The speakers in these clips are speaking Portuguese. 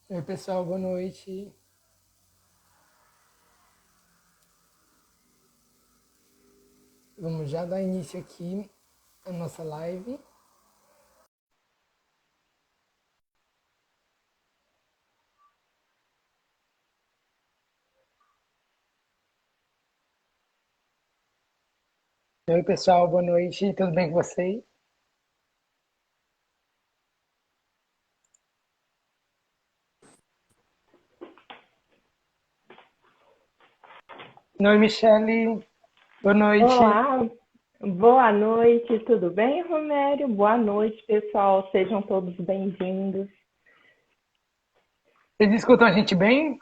Oi, pessoal, boa noite. Vamos já dar início aqui à nossa live. Oi, pessoal, boa noite. Tudo bem com vocês? Oi, Michele. Boa noite. Olá, boa noite, tudo bem, Romério? Boa noite, pessoal, sejam todos bem-vindos. Vocês escutam a gente bem?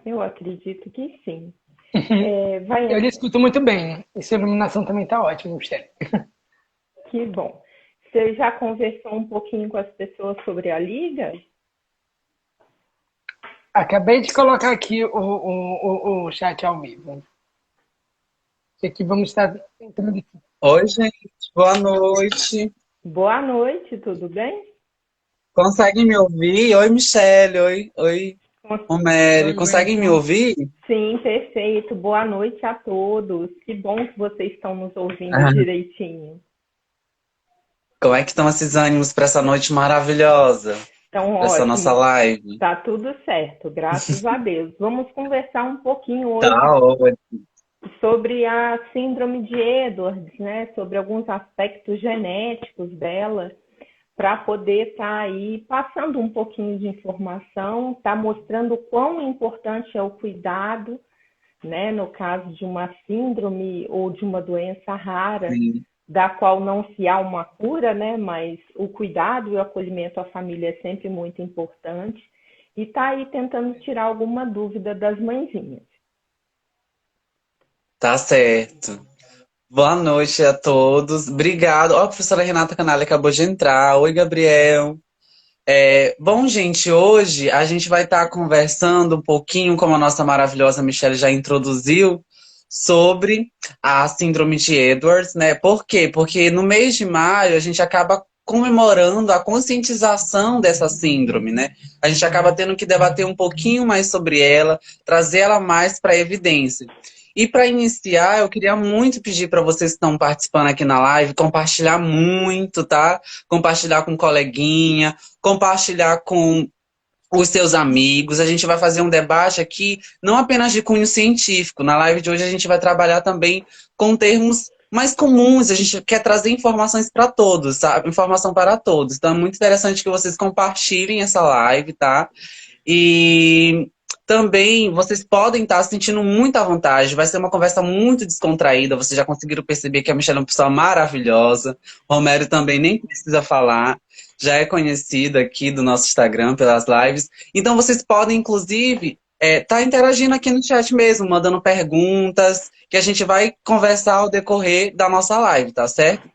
Eu acredito que sim. Eu lhe escuto muito bem. E sua iluminação também está ótima, Michele. Que bom. Você já conversou um pouquinho com as pessoas sobre a liga? Acabei de colocar aqui o chat ao vivo. E aqui vamos estar entrando aqui. Oi, gente, boa noite. Boa noite, tudo bem? Conseguem me ouvir? Oi, Michele. Oi, Boa Romério. Conseguem noite. me ouvir? Sim, perfeito. Boa noite a todos. Que bom que vocês estão nos ouvindo Ah, direitinho. como é que estão esses ânimos para essa noite maravilhosa? Então, Para essa nossa ótimo. live? Tá tudo certo, graças a Deus. Vamos conversar um pouquinho hoje Tá ótimo. sobre a síndrome de Edwards, né? Sobre alguns aspectos genéticos dela, para poder estar aí passando um pouquinho de informação, tá mostrando o quão importante é o cuidado, né? No caso de uma síndrome ou de uma doença rara, Sim. da qual não se há uma cura, né? Mas o cuidado e o acolhimento à família é sempre muito importante. E está aí tentando tirar alguma dúvida das mãezinhas. Tá certo. Boa noite a todos. Obrigado. Ó, a professora Renata Canali acabou de entrar. Oi, Gabriel. Bom, gente, hoje a gente vai estar conversando um pouquinho, como a nossa maravilhosa Michelle já introduziu, sobre a síndrome de Edwards, né? Por quê? Porque no mês de maio a gente acaba comemorando a conscientização dessa síndrome, né? A gente acaba tendo que debater um pouquinho mais sobre ela, trazer ela mais para a evidência. E para iniciar, eu queria muito pedir para vocês que estão participando aqui na live, compartilhar muito, tá? Compartilhar com um coleguinha, compartilhar com os seus amigos. A gente vai fazer um debate aqui, não apenas de cunho científico. Na live de hoje a gente vai trabalhar também com termos mais comuns. A gente quer trazer informações para todos, sabe? Informação para todos. Então é muito interessante que vocês compartilhem essa live, tá? E também vocês podem estar se sentindo muito à vontade. Vai ser uma conversa muito descontraída. Vocês já conseguiram perceber que a Michelle é uma pessoa maravilhosa. O Romero também nem precisa falar. Já é conhecido aqui do nosso Instagram pelas lives. Então vocês podem, inclusive, estar interagindo aqui no chat mesmo, mandando perguntas, que a gente vai conversar ao decorrer da nossa live, tá certo?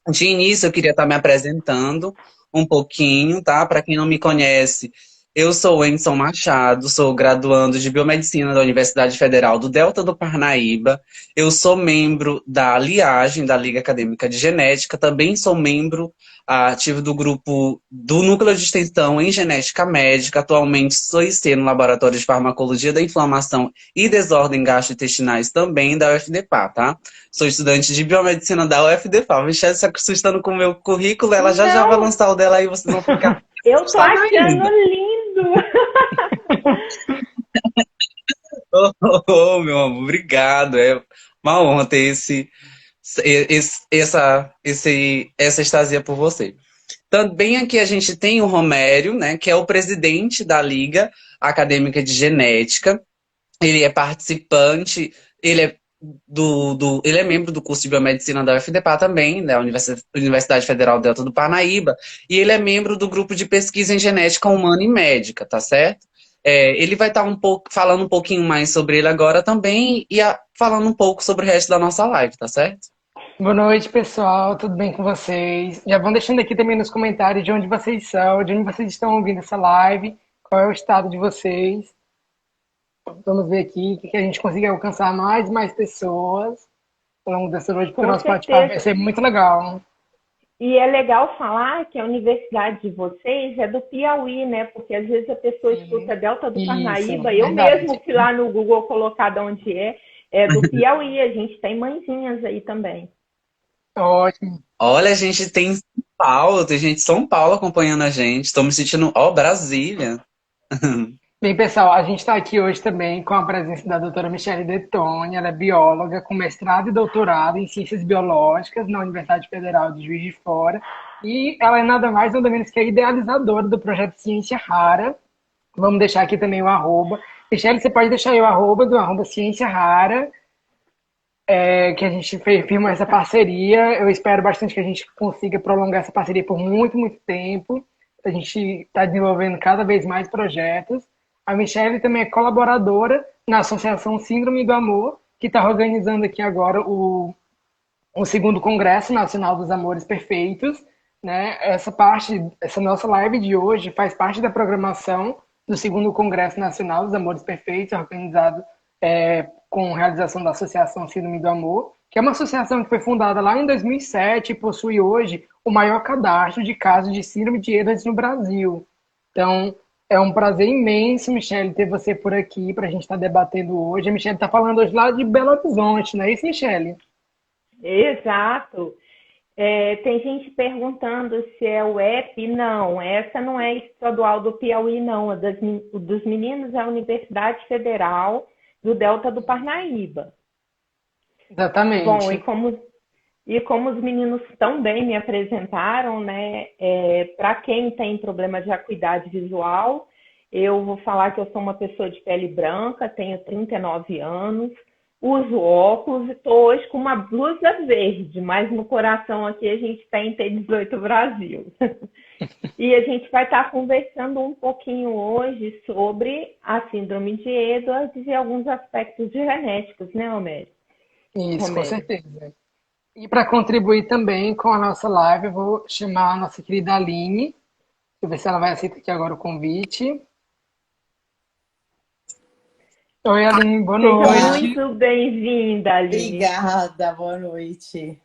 De início, eu queria estar me apresentando um pouquinho, tá? Para quem não me conhece, eu sou o Enson Machado, sou graduando de Biomedicina da Universidade Federal do Delta do Parnaíba. Eu sou membro da LIAGEN, da Liga Acadêmica de Genética. Também sou membro ativo do grupo do Núcleo de Extensão em Genética Médica. Atualmente sou IC no Laboratório de Farmacologia da Inflamação e Desordem Gastrointestinais também da UFDPA, tá? Sou estudante de biomedicina da UFDFAL. Michelle se assustando com o meu currículo, ela já já vai Não, lançar o dela aí, vocês vão ficar eu tô assustados achando ainda. lindo. Oh, meu amor, obrigado. É uma honra ter essa extasia por você. Também aqui a gente tem o Romério, né, que é o presidente da Liga Acadêmica de Genética. Ele é participante, ele é ele é membro do curso de biomedicina da UFDPA também, da Universidade Federal Delta do Parnaíba, e ele é membro do grupo de pesquisa em genética humana e médica, tá certo? Ele vai estar falando um pouquinho mais sobre ele agora também e falando um pouco sobre o resto da nossa live, tá certo? Boa noite, pessoal. Tudo bem com vocês? Já vão deixando aqui também nos comentários de onde vocês são, de onde vocês estão ouvindo essa live, qual é o estado de vocês. Vamos ver aqui que a gente consiga alcançar mais e mais pessoas. ao longo dessa noite, porque o Com nosso bate-papo vai certeza. ser muito legal. E é legal falar que a universidade de vocês é do Piauí, né? Porque às vezes a pessoa escuta Sim. Delta do Isso, Parnaíba. Eu mesmo verdade. fui lá no Google colocar de onde é do Piauí. A gente tem mãezinhas aí também. Ótimo. Olha, a gente tem São Paulo, tem gente de São Paulo acompanhando a gente. Estou me sentindo, ó, Brasília. Bem, pessoal, a gente está aqui hoje também com a presença da doutora Michele Detoni. Ela é bióloga com mestrado e doutorado em Ciências Biológicas na Universidade Federal de Juiz de Fora. E ela é nada mais, nada menos que a idealizadora do projeto Ciência Rara. Vamos deixar aqui também o arroba. Michele, você pode deixar aí o arroba do arroba Ciência Rara, que a gente firmou essa parceria. Eu espero bastante que a gente consiga prolongar essa parceria por muito, muito tempo. A gente está desenvolvendo cada vez mais projetos. A Michelle também é colaboradora na Associação Síndrome do Amor, que está organizando aqui agora o segundo Congresso Nacional dos Amores Perfeitos. Né? Essa nossa live de hoje faz parte da programação do segundo Congresso Nacional dos Amores Perfeitos, organizado com realização da Associação Síndrome do Amor, que é uma associação que foi fundada lá em 2007 e possui hoje o maior cadastro de casos de síndrome de Edwards no Brasil. Então, é um prazer imenso, Michele, ter você por aqui para a gente estar debatendo hoje. A Michele está falando hoje lá de Belo Horizonte, não é isso, Michele? Exato. Tem gente perguntando se é o EP. Não, essa não é estadual do Piauí, não. Dos meninos é a Universidade Federal do Delta do Parnaíba. Bom, Exatamente. e como os meninos também me apresentaram, né? Para quem tem problema de acuidade visual, eu vou falar que eu sou uma pessoa de pele branca, tenho 39 anos, uso óculos e estou hoje com uma blusa verde, mas no coração aqui a gente tem T18 Brasil. E a gente vai estar conversando um pouquinho hoje sobre a síndrome de Edwards e alguns aspectos genéticos, né, Isso, com Romero? certeza. E para contribuir também com a nossa live, eu vou chamar a nossa querida Aline. Deixa eu ver se ela vai aceitar aqui agora o convite. Oi, Aline, boa Seja noite. muito bem-vinda, Aline. Obrigada, boa noite.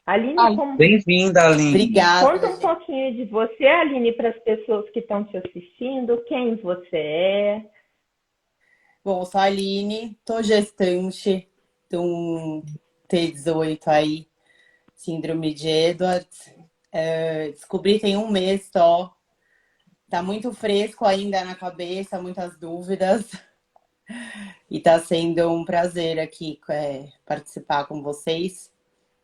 Aline, Ali- Bem-vinda, Aline. conta Obrigada, um gente. pouquinho de você, Aline, para as pessoas que estão te assistindo, quem você é. Bom, sou a Aline, tô gestante de um T18 aí, síndrome de Edwards. Descobri tem um mês só. Tá muito fresco ainda na cabeça, muitas dúvidas. E tá sendo um prazer aqui participar com vocês.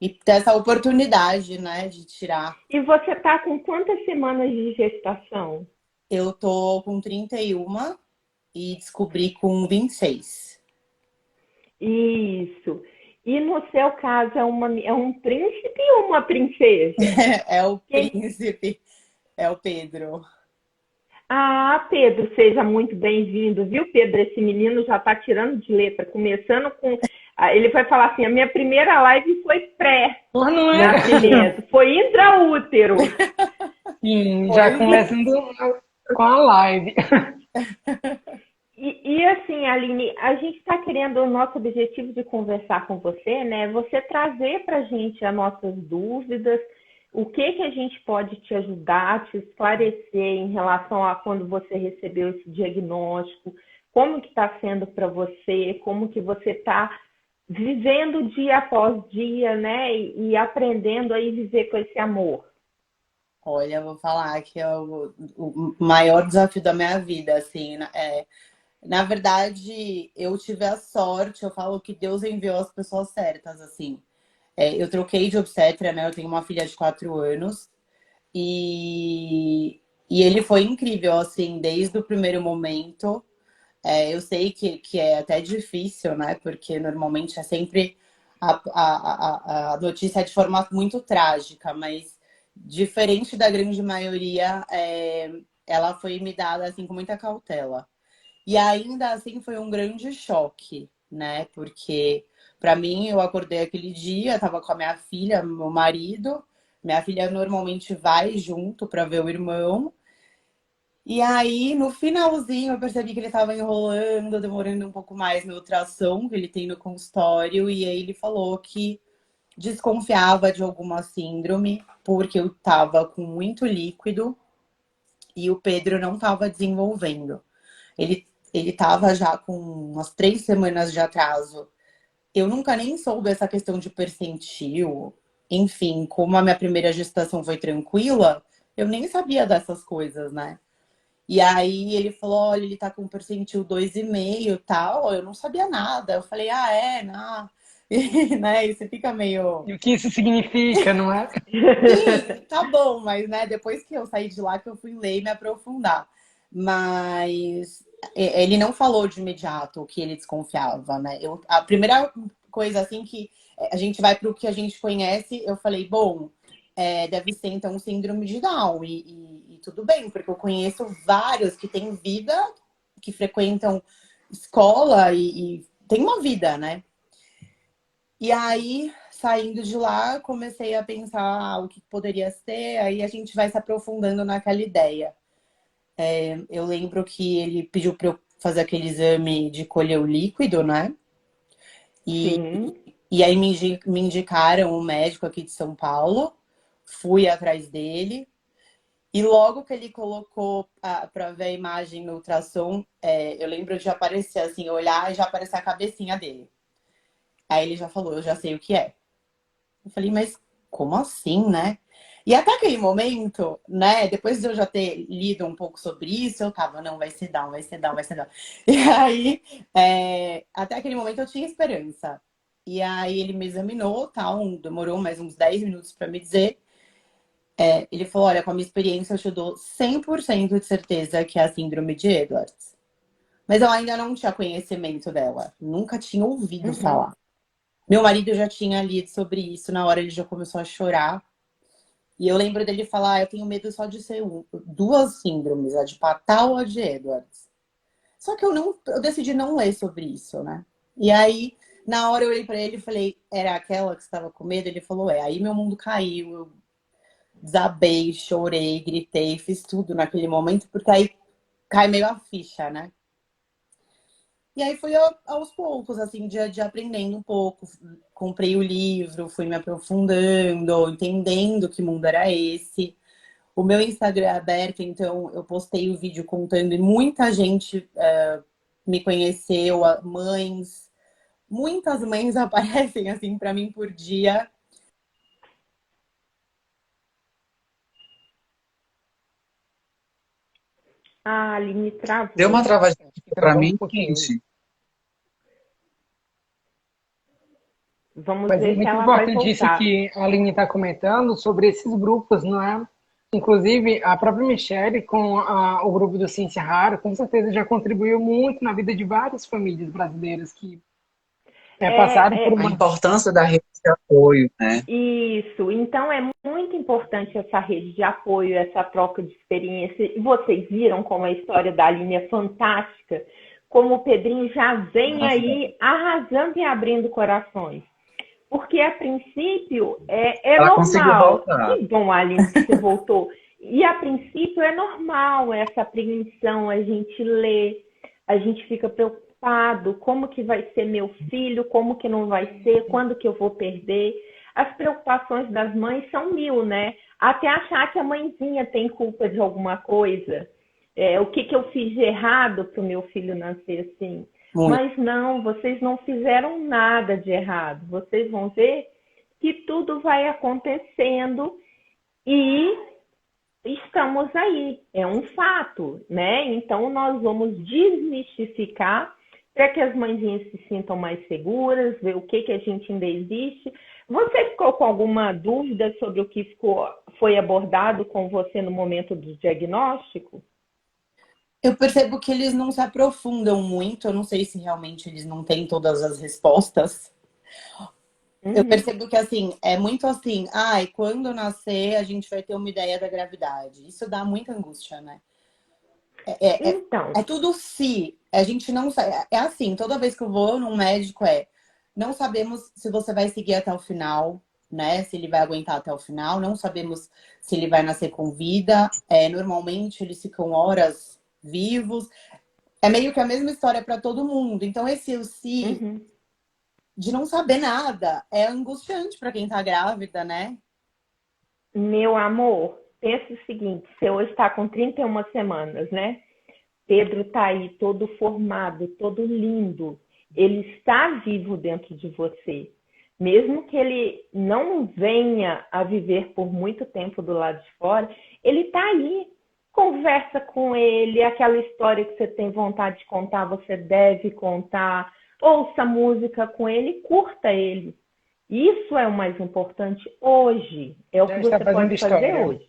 E ter essa oportunidade, né, de tirar. E você está com quantas semanas de gestação? Eu tô com 31 e descobri com 26. Isso. E no seu caso, é um príncipe ou uma princesa? É o Quem- príncipe, é o Pedro. Ah, Pedro, seja muito bem-vindo, viu, Pedro? Esse menino já está tirando de letra, começando com. Ele vai falar assim: a minha primeira live foi Pô, não é? pré-nascimento, foi intraútero. Sim, já Pois é. começando com a live. E assim, Aline, a gente está querendo, o nosso objetivo de conversar com você, né? Você trazer para a gente as nossas dúvidas, o que a gente pode te ajudar, te esclarecer em relação a quando você recebeu esse diagnóstico, como que está sendo para você, como que você está vivendo dia após dia, né? E aprendendo a viver com esse amor. Olha, eu vou falar que é o maior desafio da minha vida, assim, na verdade, eu tive a sorte, eu falo que Deus enviou as pessoas certas, assim. Eu troquei de obstetra, né? Eu tenho uma filha de 4 anos e ele foi incrível, assim, desde o primeiro momento. Eu sei que é até difícil, né? Porque normalmente é sempre a notícia é de forma muito trágica, mas diferente da grande maioria, ela foi me dada assim com muita cautela. E ainda assim foi um grande choque, né? Porque para mim eu acordei aquele dia, tava com a minha filha, meu marido, minha filha normalmente vai junto para ver o irmão. E aí, no finalzinho, eu percebi que ele estava enrolando, demorando um pouco mais na ultrassom que ele tem no consultório. E aí ele falou que desconfiava de alguma síndrome, porque eu estava com muito líquido e o Pedro não estava desenvolvendo. Ele estava já com umas 3 semanas de atraso. Eu nunca nem soube essa questão de percentil. Enfim, como a minha primeira gestação foi tranquila, eu nem sabia dessas coisas, né? E aí ele falou, olha, ele tá com percentil 2,5 e tal. Eu não sabia nada. Eu falei, ah, é? Não. E, né? E você fica meio... E o que isso significa, não é? Sim, tá bom, mas né, depois que eu saí de lá que eu fui ler e me aprofundar. Mas ele não falou de imediato que ele desconfiava, né? A primeira coisa assim que a gente vai para o que a gente conhece, eu falei, bom, deve ser então síndrome de Down e tudo bem, porque eu conheço vários que têm vida, que frequentam escola e tem uma vida, né? E aí, saindo de lá, comecei a pensar o que poderia ser, aí a gente vai se aprofundando naquela ideia. Eu lembro que ele pediu para eu fazer aquele exame de colher o líquido, né? E, Sim. e aí me indicaram um médico aqui de São Paulo, fui atrás dele, e logo que ele colocou para ver a imagem no ultrassom, eu lembro de aparecer assim, olhar e já aparecer a cabecinha dele. Aí ele já falou, eu já sei o que é. Eu falei, mas como assim, né? E até aquele momento, né? Depois de eu já ter lido um pouco sobre isso, eu tava, não, vai ser Down, vai ser Down, vai ser Down. E aí, até aquele momento eu tinha esperança. E aí ele me examinou, tal, demorou mais uns 10 minutos para me dizer. Ele falou, olha, com a minha experiência eu te dou 100% de certeza que é a síndrome de Edwards. Mas eu ainda não tinha conhecimento dela, nunca tinha ouvido Uhum. falar. Meu marido já tinha lido sobre isso, na hora ele já começou a chorar. E eu lembro dele falar, eu tenho medo só de ser duas síndromes, a de Patal ou a de Edwards. Só que eu decidi não ler sobre isso, né? E aí, na hora eu olhei pra ele e falei, era aquela que estava com medo? Ele falou, é. Aí meu mundo caiu, eu desabei, chorei, gritei, fiz tudo naquele momento, porque aí cai meio a ficha, né? E aí fui aos poucos, assim, de aprendendo um pouco. Comprei o livro, fui me aprofundando, entendendo que mundo era esse. O meu Instagram é aberto, então eu postei o vídeo contando e muita gente me conheceu, mães. Muitas mães aparecem assim para mim por dia. A Aline Deu uma travou. travadinha Acho que pra travou um mim, pouquinho. gente. Vamos Mas é ver se muito ela vai importante isso voltar. que a Aline está comentando sobre esses grupos, não é? Inclusive, a própria Michelle, com o grupo do Ciência Rara, com certeza já contribuiu muito na vida de várias famílias brasileiras que passaram É, por é A uma. importância da rede de apoio, né? isso. Então é muito importante essa rede de apoio, essa troca de experiência. E vocês viram como a história da Aline é fantástica, como o Pedrinho já vem Nossa, aí arrasando e abrindo corações. Porque a princípio é ela conseguiu normal. voltar. Que bom, Aline, que você voltou. E a princípio é normal essa apreensão, a gente lê, a gente fica preocupado, como que vai ser meu filho, como que não vai ser, quando que eu vou perder. As preocupações das mães são mil, né? Até achar que a mãezinha tem culpa de alguma coisa. O que, que eu fiz de errado para o meu filho nascer assim? Muito. Mas não, vocês não fizeram nada de errado. Vocês vão ver que tudo vai acontecendo e estamos aí. É um fato, né? Então nós vamos desmistificar para que as mãezinhas se sintam mais seguras, ver o que a gente ainda existe. Você ficou com alguma dúvida sobre o que foi abordado com você no momento do diagnóstico? Eu percebo que eles não se aprofundam muito, eu não sei se realmente eles não têm todas as respostas. Eu Uhum. percebo que assim, é muito assim, ai, quando nascer a gente vai ter uma ideia da gravidade. Isso dá muita angústia, né? Então, É tudo se. A gente não sabe. É assim, toda vez que eu vou num médico não sabemos se você vai seguir até o final. né? Se ele vai aguentar até o final, não sabemos se ele vai nascer com vida. Normalmente eles ficam horas vivos. É meio que a mesma história para todo mundo. Então, esse o si Uhum. de não saber nada é angustiante para quem tá grávida, né? Meu amor, pensa o seguinte, você hoje está com 31 semanas, né? Pedro está aí todo formado, todo lindo. Ele está vivo dentro de você. Mesmo que ele não venha a viver por muito tempo do lado de fora, ele está aí. Conversa com ele, aquela história que você tem vontade de contar, você deve contar. Ouça música com ele, curta ele. Isso é o mais importante hoje. É o Já que está você fazendo pode fazer história. hoje.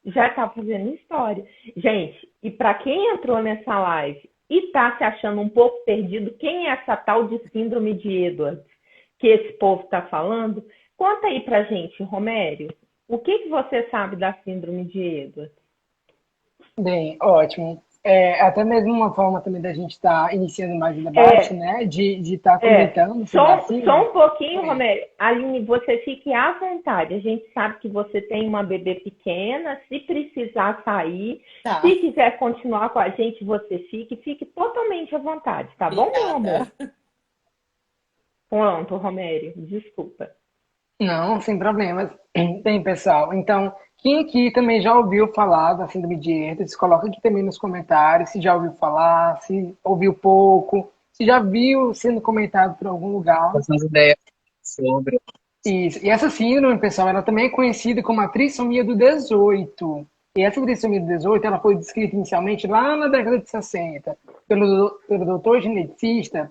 Já está fazendo história. Gente, e para quem entrou nessa live e está se achando um pouco perdido, quem é essa tal de síndrome de Edwards que esse povo está falando? Conta aí pra gente, Romério. O que você sabe da síndrome de Edwards? Bem, ótimo. Até mesmo uma forma também da gente estar iniciando mais o debate, É, né? De estar comentando sobre a só síndrome. um pouquinho, É, Romério. Aline, você fique à vontade. A gente sabe que você tem uma bebê pequena. Se precisar sair, Tá, se quiser continuar com a gente, você fique totalmente à vontade, tá bom, meu amor? obrigada. Pronto, Romério, desculpa. não, sem problemas. Bem, pessoal, então, quem aqui também já ouviu falar da síndrome de Edwards, coloca aqui também nos comentários se já ouviu falar, se ouviu pouco, se já viu sendo comentado por algum lugar. Essas ideias sobre. Isso. E essa síndrome, pessoal, ela também é conhecida como a trissomia do 18. E essa trissomia do 18, ela foi descrita inicialmente lá na década de 60 pelo doutor geneticista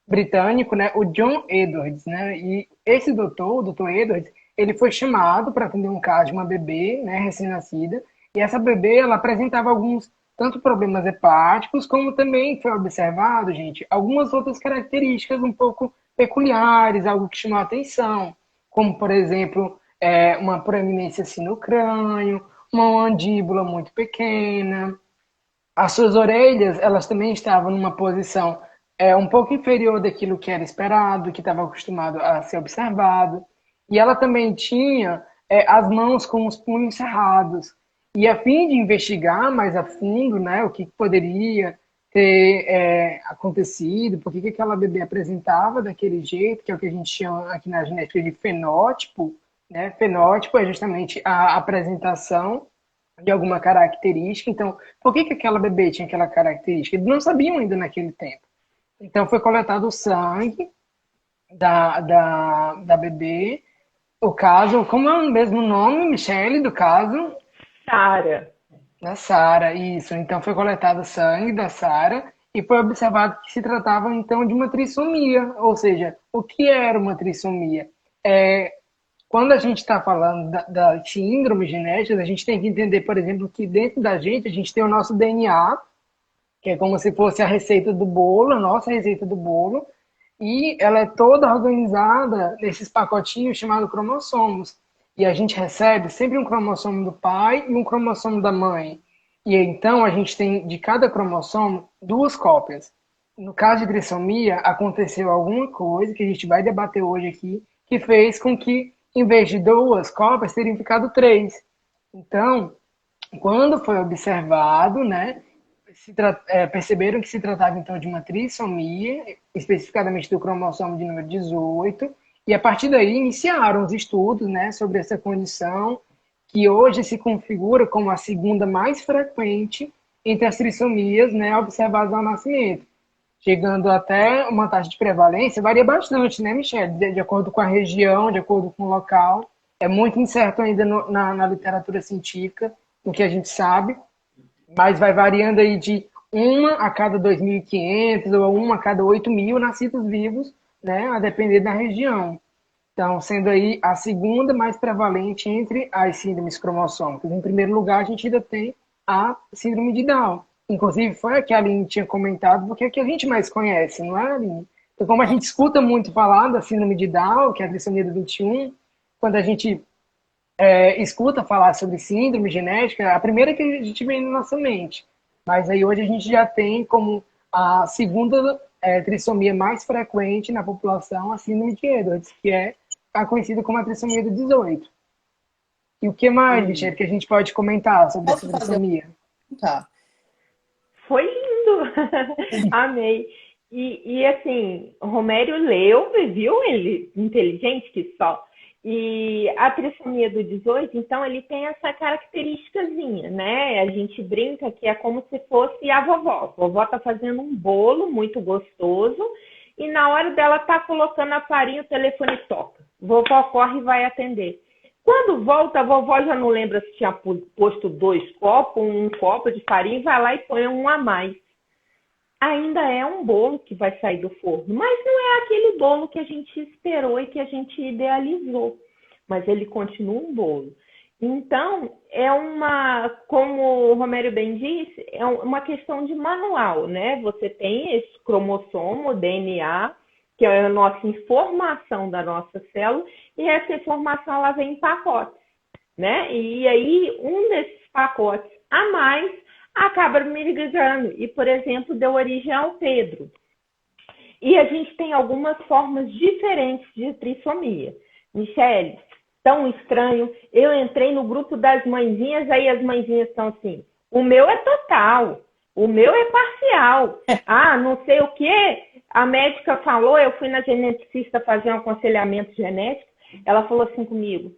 britânico, né, o John Edwards, né? E esse doutor, o doutor Edwards, ele foi chamado para atender um caso de uma bebê, né, recém-nascida, e essa bebê, ela apresentava alguns tanto problemas hepáticos, como também foi observado, gente, algumas outras características um pouco peculiares, algo que chamou a atenção, como, por exemplo, uma proeminência assim no crânio, uma mandíbula muito pequena, as suas orelhas, elas também estavam numa posição um pouco inferior daquilo que era esperado, que estava acostumado a ser observado. E ela também tinha as mãos com os punhos cerrados. E a fim de investigar mais a fundo, né, o que poderia ter acontecido, por que aquela bebê apresentava daquele jeito, que é o que a gente chama aqui na genética de fenótipo, né? Fenótipo é justamente a apresentação de alguma característica. Então, por que aquela bebê tinha aquela característica? Eles não sabiam ainda naquele tempo. Então, foi coletado o sangue da bebê. O caso, como é o mesmo nome, Michele, do caso? Sara. Da Sara, isso. Então, foi coletado o sangue da Sara e foi observado que se tratava, então, de uma trissomia. Ou seja, o que era uma trissomia? É, Quando a gente está falando da síndrome genética, a gente tem que entender, por exemplo, que dentro da gente a gente tem o nosso DNA, que é como se fosse a receita do bolo, a nossa receita do bolo, e ela é toda organizada nesses pacotinhos chamados cromossomos. E a gente recebe sempre um cromossomo do pai e um cromossomo da mãe. E então a gente tem de cada cromossomo duas cópias. No caso de trissomia, aconteceu alguma coisa que a gente vai debater hoje aqui, que fez com que, em vez de duas cópias, teriam ficado três. Então, quando foi observado, né, perceberam que se tratava então de uma trissomia, especificamente do cromossomo de número 18, e a partir daí iniciaram os estudos, né, sobre essa condição, que hoje se configura como a segunda mais frequente entre as trissomias, né, observadas ao nascimento, chegando até uma taxa de prevalência, varia bastante, né, Michelle, de acordo com a região, de acordo com o local. É muito incerto ainda na literatura científica, o que a gente sabe, mas vai variando aí de uma a cada 2.500 ou uma a cada 8.000 nascidos vivos, né, a depender da região. Então, sendo aí a segunda mais prevalente entre as síndromes cromossômicas. Em primeiro lugar, a gente ainda tem a síndrome de Down. Inclusive, foi a que a Aline tinha comentado, porque é a que a gente mais conhece, não é, Aline? Então, como a gente escuta muito falar da síndrome de Down, que é a trissomia do 21, quando a gente escuta falar sobre síndrome genética, a primeira que a gente vem na nossa mente. Mas aí hoje a gente já tem como a segunda trissomia mais frequente na população a síndrome de Edwards, que é conhecida como a trissomia do 18. E o que mais, Michelle, que a gente pode comentar sobre essa Posso fazer trissomia? Tá. Foi lindo! Amei. E assim, o Romério leu, viu? Ele inteligente que só. E a trissomia do 18, então, ele tem essa característicazinha, né? A gente brinca que é como se fosse a vovó. A vovó tá fazendo um bolo muito gostoso e na hora dela tá colocando a farinha, o telefone toca. Vovó corre e vai atender. Quando volta, a vovó já não lembra se tinha posto 2 copos, um copo de farinha, e vai lá e põe um a mais. Ainda é um bolo que vai sair do forno, mas não é aquele bolo que a gente esperou e que a gente idealizou. Mas ele continua um bolo. Então, como o Romério bem disse, é uma questão de manual, né? Você tem esse cromossomo, o DNA, que é a nossa informação da nossa célula, e essa informação ela vem em pacotes, né? E aí, um desses pacotes a mais acaba migrando e, por exemplo, deu origem ao Pedro. E a gente tem algumas formas diferentes de trissomia. Michele, tão estranho, eu entrei no grupo das mãezinhas, aí as mãezinhas estão assim, o meu é total, o meu é parcial. Ah, não sei o quê. A médica falou, eu fui na geneticista fazer um aconselhamento genético, ela falou assim comigo,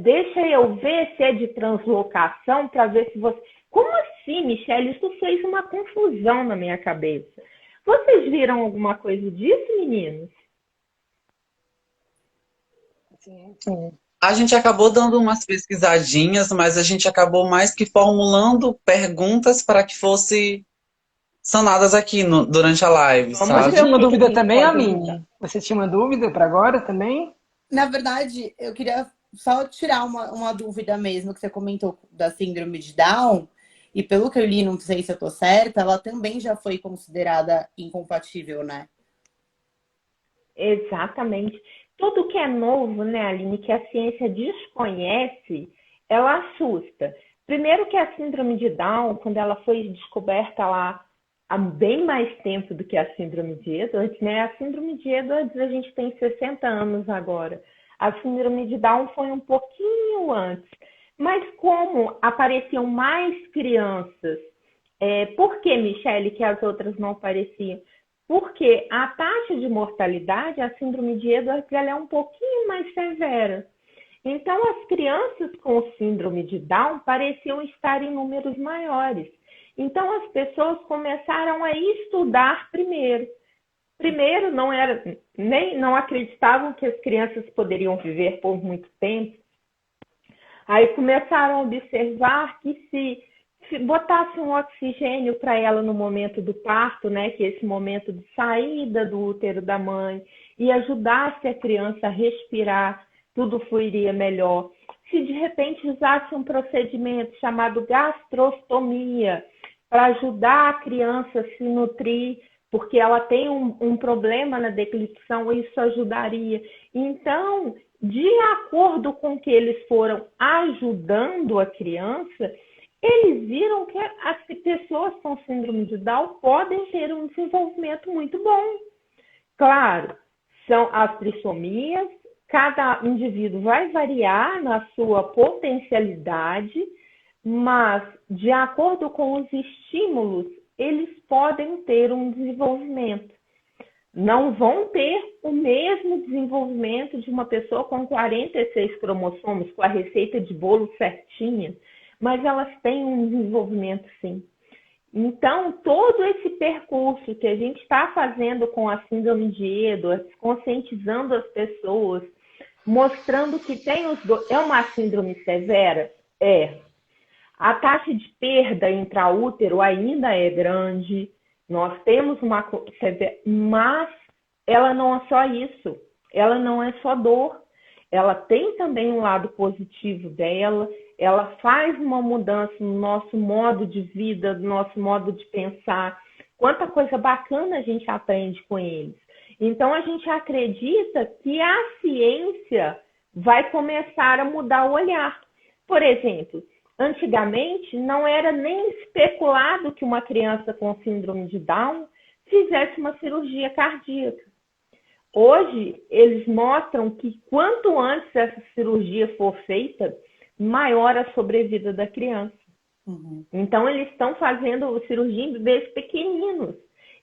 deixa eu ver se é de translocação para ver se você... Como assim, Michele? Isso fez uma confusão na minha cabeça. Vocês viram alguma coisa disso, meninos? Sim, sim. A gente acabou dando umas pesquisadinhas, mas a gente acabou mais que formulando perguntas para que fossem sanadas aqui durante a live, Vamos Você sabe? ver tinha o uma que a dúvida gente também, pode ajudar. Aline? Você tinha uma dúvida para agora também? Na verdade, eu queria só tirar uma dúvida mesmo, que você comentou da síndrome de Down, e pelo que eu li, não sei se eu tô certa, ela também já foi considerada incompatível, né? Exatamente. Tudo que é novo, né, Aline, que a ciência desconhece, ela assusta. Primeiro que a síndrome de Down, quando ela foi descoberta lá há bem mais tempo do que a síndrome de Edwards, né? A síndrome de Edwards a gente tem 60 anos agora. A síndrome de Down foi um pouquinho antes. Mas como apareciam mais crianças, por que, Michele, que as outras não apareciam? Porque a taxa de mortalidade, a síndrome de Edwards, ela é um pouquinho mais severa. Então, as crianças com síndrome de Down pareciam estar em números maiores. Então, as pessoas começaram a estudar primeiro. Primeiro, não acreditavam que as crianças poderiam viver por muito tempo. Aí começaram a observar que se botasse um oxigênio para ela no momento do parto, né, que é esse momento de saída do útero da mãe, e ajudasse a criança a respirar, tudo fluiria melhor. Se de repente usasse um procedimento chamado gastrostomia, para ajudar a criança a se nutrir, porque ela tem um problema na deglutição, isso ajudaria. Então, de acordo com que eles foram ajudando a criança, eles viram que as pessoas com síndrome de Down podem ter um desenvolvimento muito bom. Claro, são as trissomias, cada indivíduo vai variar na sua potencialidade, mas de acordo com os estímulos, eles podem ter um desenvolvimento. Não vão ter o mesmo desenvolvimento de uma pessoa com 46 cromossomos, com a receita de bolo certinha, mas elas têm um desenvolvimento sim. Então, todo esse percurso que a gente está fazendo com a síndrome de Edwards, conscientizando as pessoas, mostrando que tem os dois. É uma síndrome severa? É. A taxa de perda intraútero ainda é grande. Nós temos uma severa, mas ela não é só isso. Ela não é só dor. Ela tem também um lado positivo dela. Ela faz uma mudança no nosso modo de vida, no nosso modo de pensar. Quanta coisa bacana a gente aprende com eles. Então, a gente acredita que a ciência vai começar a mudar o olhar. Por exemplo, antigamente não era nem especulado que uma criança com síndrome de Down fizesse uma cirurgia cardíaca. Hoje, eles mostram que quanto antes essa cirurgia for feita, maior a sobrevida da criança. Então, eles estão fazendo cirurgia em bebês pequeninos.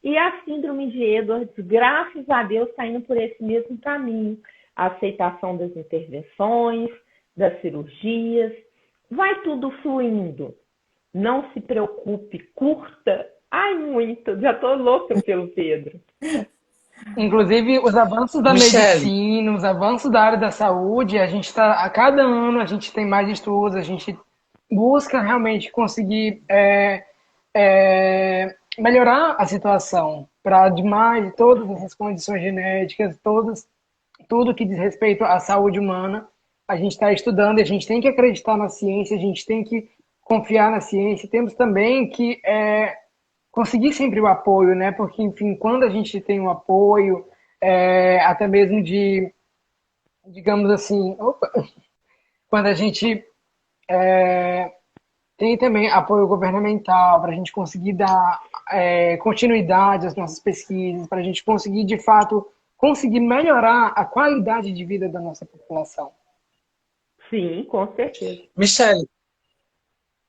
E a síndrome de Edwards, graças a Deus, está indo por esse mesmo caminho. A aceitação das intervenções, das cirurgias, vai tudo fluindo. Não se preocupe, curta. Ai, muito, já estou louca pelo Pedro. Inclusive, os avanços da Michele, medicina, os avanços da área da saúde, a gente está, a cada ano a gente tem mais estudos, a gente busca realmente conseguir melhorar a situação para demais todas essas condições genéticas, tudo que diz respeito à saúde humana, a gente está estudando e a gente tem que acreditar na ciência, a gente tem que confiar na ciência, temos também que conseguir sempre o apoio, né? Porque, enfim, quando a gente tem um apoio, até mesmo de, digamos assim, quando a gente tem também apoio governamental para a gente conseguir dar continuidade às nossas pesquisas, para a gente conseguir, de fato, conseguir melhorar a qualidade de vida da nossa população. Sim, com certeza. Michele,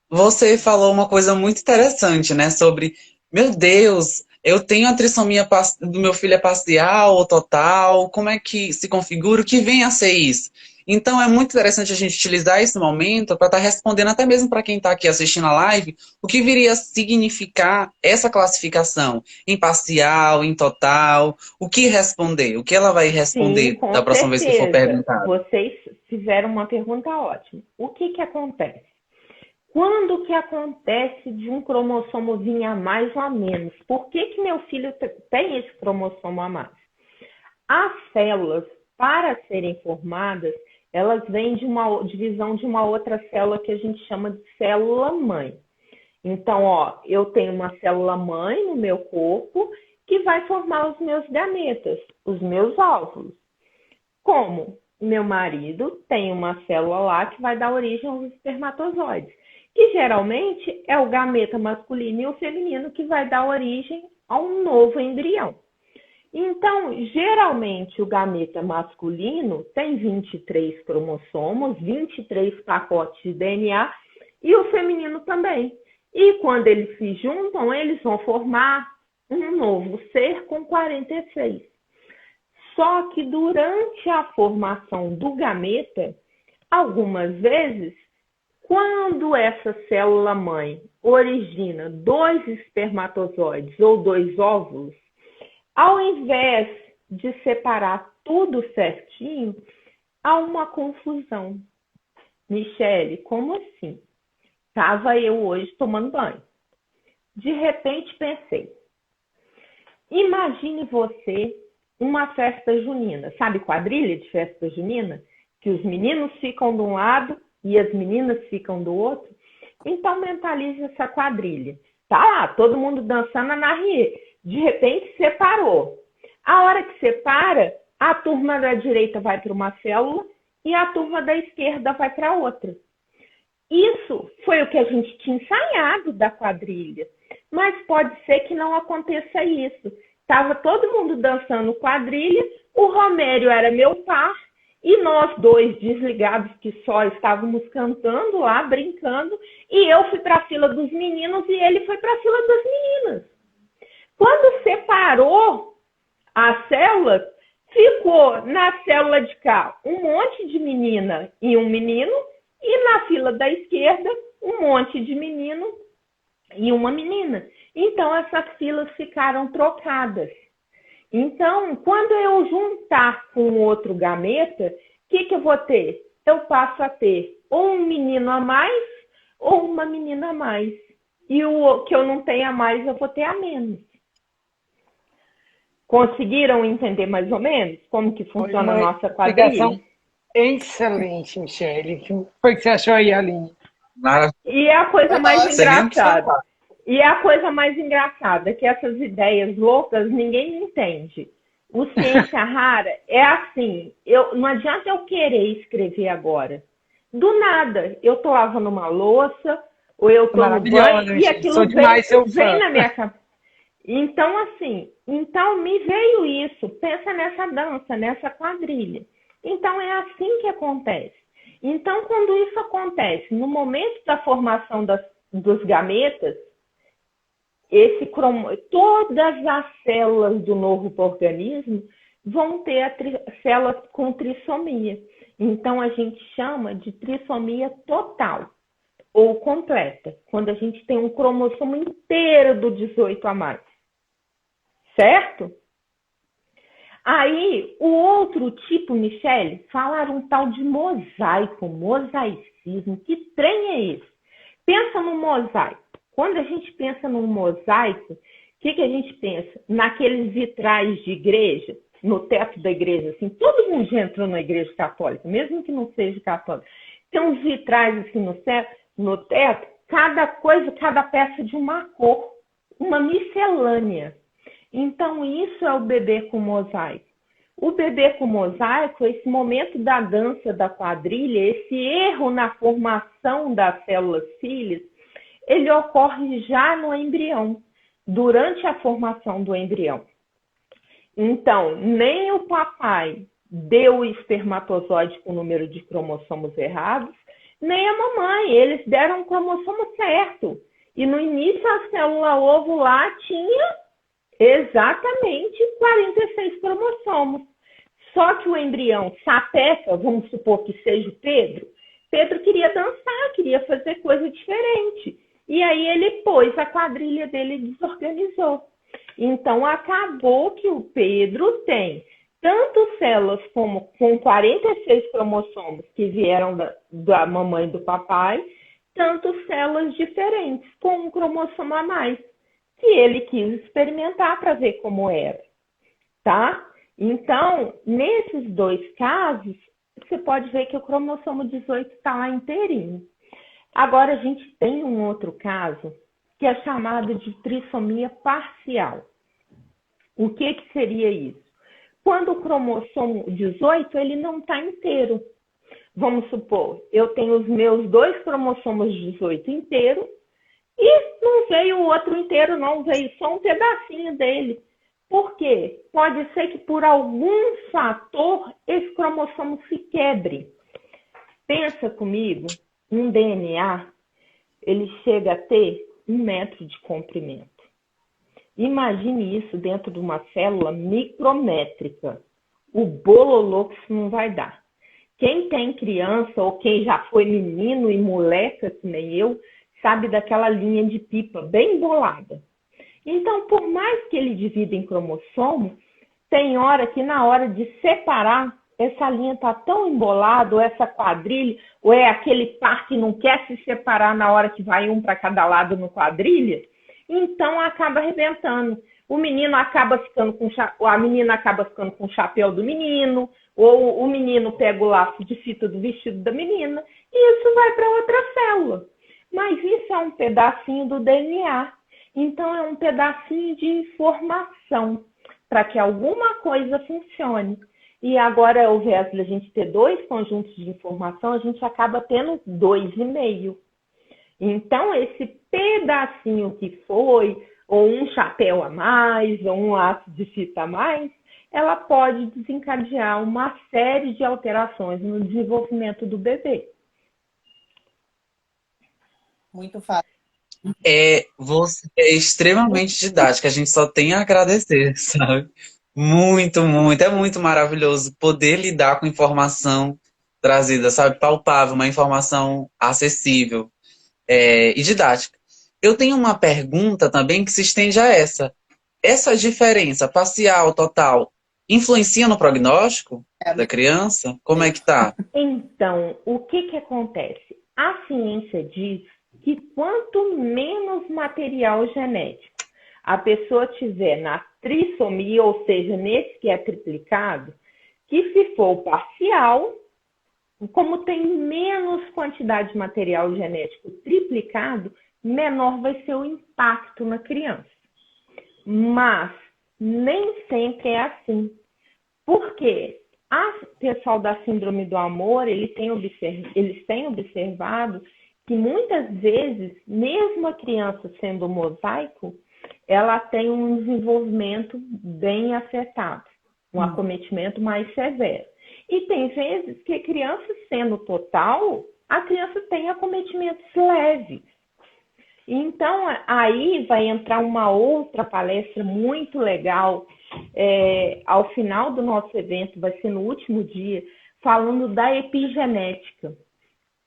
você falou uma coisa muito interessante, né? Sobre, meu Deus, eu tenho a trissomia do meu filho é parcial ou total, como é que se configura, o que vem a ser isso? Então é muito interessante a gente utilizar esse momento para estar respondendo até mesmo para quem está aqui assistindo a live, o que viria a significar essa classificação em parcial, em total, o que responder, o que ela vai responder Sim, com da próxima vez que for certeza. perguntado. Vocês fizeram uma pergunta ótima. O que acontece? Quando que acontece de um cromossomo vir a mais ou a menos? Por que meu filho tem esse cromossomo a mais? As células, para serem formadas, elas vêm de uma divisão de uma outra célula que a gente chama de célula-mãe. Então, eu tenho uma célula-mãe no meu corpo que vai formar os meus gametas, os meus óvulos. Como meu marido tem uma célula lá que vai dar origem aos espermatozoides, que geralmente é o gameta masculino e o feminino que vai dar origem a um novo embrião. Então, geralmente, o gameta masculino tem 23 cromossomos, 23 pacotes de DNA, e o feminino também. E quando eles se juntam, eles vão formar um novo ser com 46. Só que durante a formação do gameta, algumas vezes, quando essa célula-mãe origina 2 espermatozoides ou 2 óvulos, ao invés de separar tudo certinho, há uma confusão. Michele, como assim? Estava eu hoje tomando banho. De repente pensei, imagine você uma festa junina. Sabe quadrilha de festa junina? Que os meninos ficam de um lado e as meninas ficam do outro? Então mentalize essa quadrilha. Tá lá, todo mundo dançando na rie. De repente separou. A hora que separa, a turma da direita vai para uma célula e a turma da esquerda vai para outra. Isso foi o que a gente tinha ensaiado da quadrilha. Mas pode ser que não aconteça isso. Estava todo mundo dançando quadrilha, o Romério era meu par, e nós dois desligados que só estávamos cantando lá, brincando, e eu fui para a fila dos meninos e ele foi para a fila das meninas. Quando separou as células, ficou na célula de cá um monte de menina e um menino, e na fila da esquerda um monte de menino e uma menina. Então essas filas ficaram trocadas. Então, quando eu juntar com outro gameta, o que eu vou ter? Eu passo a ter ou um menino a mais ou uma menina a mais. E o que eu não tenho a mais, eu vou ter a menos. Conseguiram entender mais ou menos como que funciona a nossa quadrilha? Excelente, Michele. O que foi que você achou aí, Aline? E é a coisa mais engraçada. E é a coisa mais engraçada, que essas ideias loucas ninguém entende. O Ciência Rara é assim, não adianta eu querer escrever agora. Do nada, eu tô lavando uma louça, ou eu tô no banho, e aquilo vem na minha cabeça. Então, assim, então me veio isso, pensa nessa dança, nessa quadrilha. Então, é assim que acontece. Então, quando isso acontece, no momento da formação dos gametas, todas as células do novo organismo vão ter células com trissomia. Então, a gente chama de trissomia total ou completa, quando a gente tem um cromossomo inteiro do 18 a mais. Certo? Aí, o outro tipo, Michele, falaram um tal de mosaicismo. Que trem é esse? Pensa no mosaico. Quando a gente pensa num mosaico, o que a gente pensa? Naqueles vitrais de igreja, no teto da igreja, assim, todo mundo já entrou na igreja católica, mesmo que não seja católico. Tem uns vitrais assim no teto, cada coisa, cada peça de uma cor, uma miscelânea. Então, isso é o bebê com mosaico. O bebê com mosaico, esse momento da dança da quadrilha, esse erro na formação das células filhas, ele ocorre já no embrião, durante a formação do embrião. Então, nem o papai deu o espermatozoide com o número de cromossomos errados, nem a mamãe, eles deram o cromossomo certo. E no início a célula ovo lá tinha exatamente 46 cromossomos. Só que o embrião sapeca, vamos supor que seja o Pedro, Pedro queria dançar, queria fazer coisa diferente. E aí ele pôs a quadrilha dele e desorganizou. Então acabou que o Pedro tem tanto células como com 46 cromossomos que vieram da mamãe e do papai, tanto células diferentes com um cromossomo a mais, que ele quis experimentar para ver como era, tá? Então, nesses dois casos, você pode ver que o cromossomo 18 está lá inteirinho. Agora, a gente tem um outro caso, que é chamado de trissomia parcial. O que seria isso? Quando o cromossomo 18, ele não está inteiro. Vamos supor, eu tenho os meus 2 cromossomos 18 inteiro, e não veio o outro inteiro, não, veio só um pedacinho dele. Por quê? Pode ser que por algum fator esse cromossomo se quebre. Pensa comigo, um DNA, ele chega a ter 1 metro de comprimento. Imagine isso dentro de uma célula micrométrica. O bololô que isso não vai dar. Quem tem criança ou quem já foi menino e moleca, que nem eu, sabe daquela linha de pipa bem bolada. Então, por mais que ele divida em cromossomo, tem hora que na hora de separar, essa linha está tão embolada, ou essa quadrilha, ou é aquele par que não quer se separar na hora que vai um para cada lado no quadrilha, então acaba arrebentando. O menino acaba ficando a menina acaba ficando com o chapéu do menino, ou o menino pega o laço de fita do vestido da menina, e isso vai para outra célula. Mas isso é um pedacinho do DNA. Então, é um pedacinho de informação para que alguma coisa funcione. E agora, ao invés de a gente ter 2 conjuntos de informação, a gente acaba tendo 2,5. Então, esse pedacinho que foi, ou um chapéu a mais, ou um laço de fita a mais, ela pode desencadear uma série de alterações no desenvolvimento do bebê. Muito fácil. Você é extremamente didática, a gente só tem a agradecer, sabe? Muito, muito, é muito maravilhoso poder lidar com informação trazida, sabe? Palpável, uma informação acessível, e didática. Eu tenho uma pergunta também que se estende a essa. Essa diferença parcial, total, influencia no prognóstico da criança? Como é que tá? Então, o que acontece? A ciência diz que quanto menos material genético a pessoa tiver na trissomia, ou seja, nesse que é triplicado, que se for parcial, como tem menos quantidade de material genético triplicado, menor vai ser o impacto na criança. Mas nem sempre é assim. Por quê? O pessoal da síndrome do amor, eles têm observado que muitas vezes, mesmo a criança sendo mosaico, ela tem um desenvolvimento bem afetado, um acometimento mais severo. E tem vezes que a criança sendo total, a criança tem acometimentos leves. Então, aí vai entrar uma outra palestra muito legal, ao final do nosso evento, vai ser no último dia, falando da epigenética.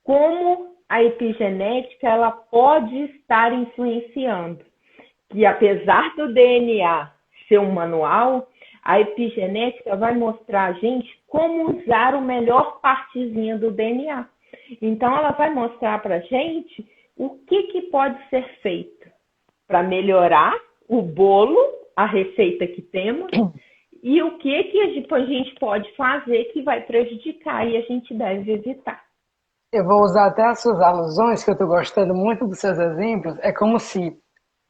Como a epigenética ela pode estar influenciando. Que apesar do DNA ser um manual, a epigenética vai mostrar a gente como usar o melhor partezinha do DNA. Então, ela vai mostrar para a gente o que pode ser feito para melhorar o bolo, a receita que temos, e o que a gente pode fazer que vai prejudicar e a gente deve evitar. Eu vou usar até as suas alusões, que eu estou gostando muito dos seus exemplos. É como se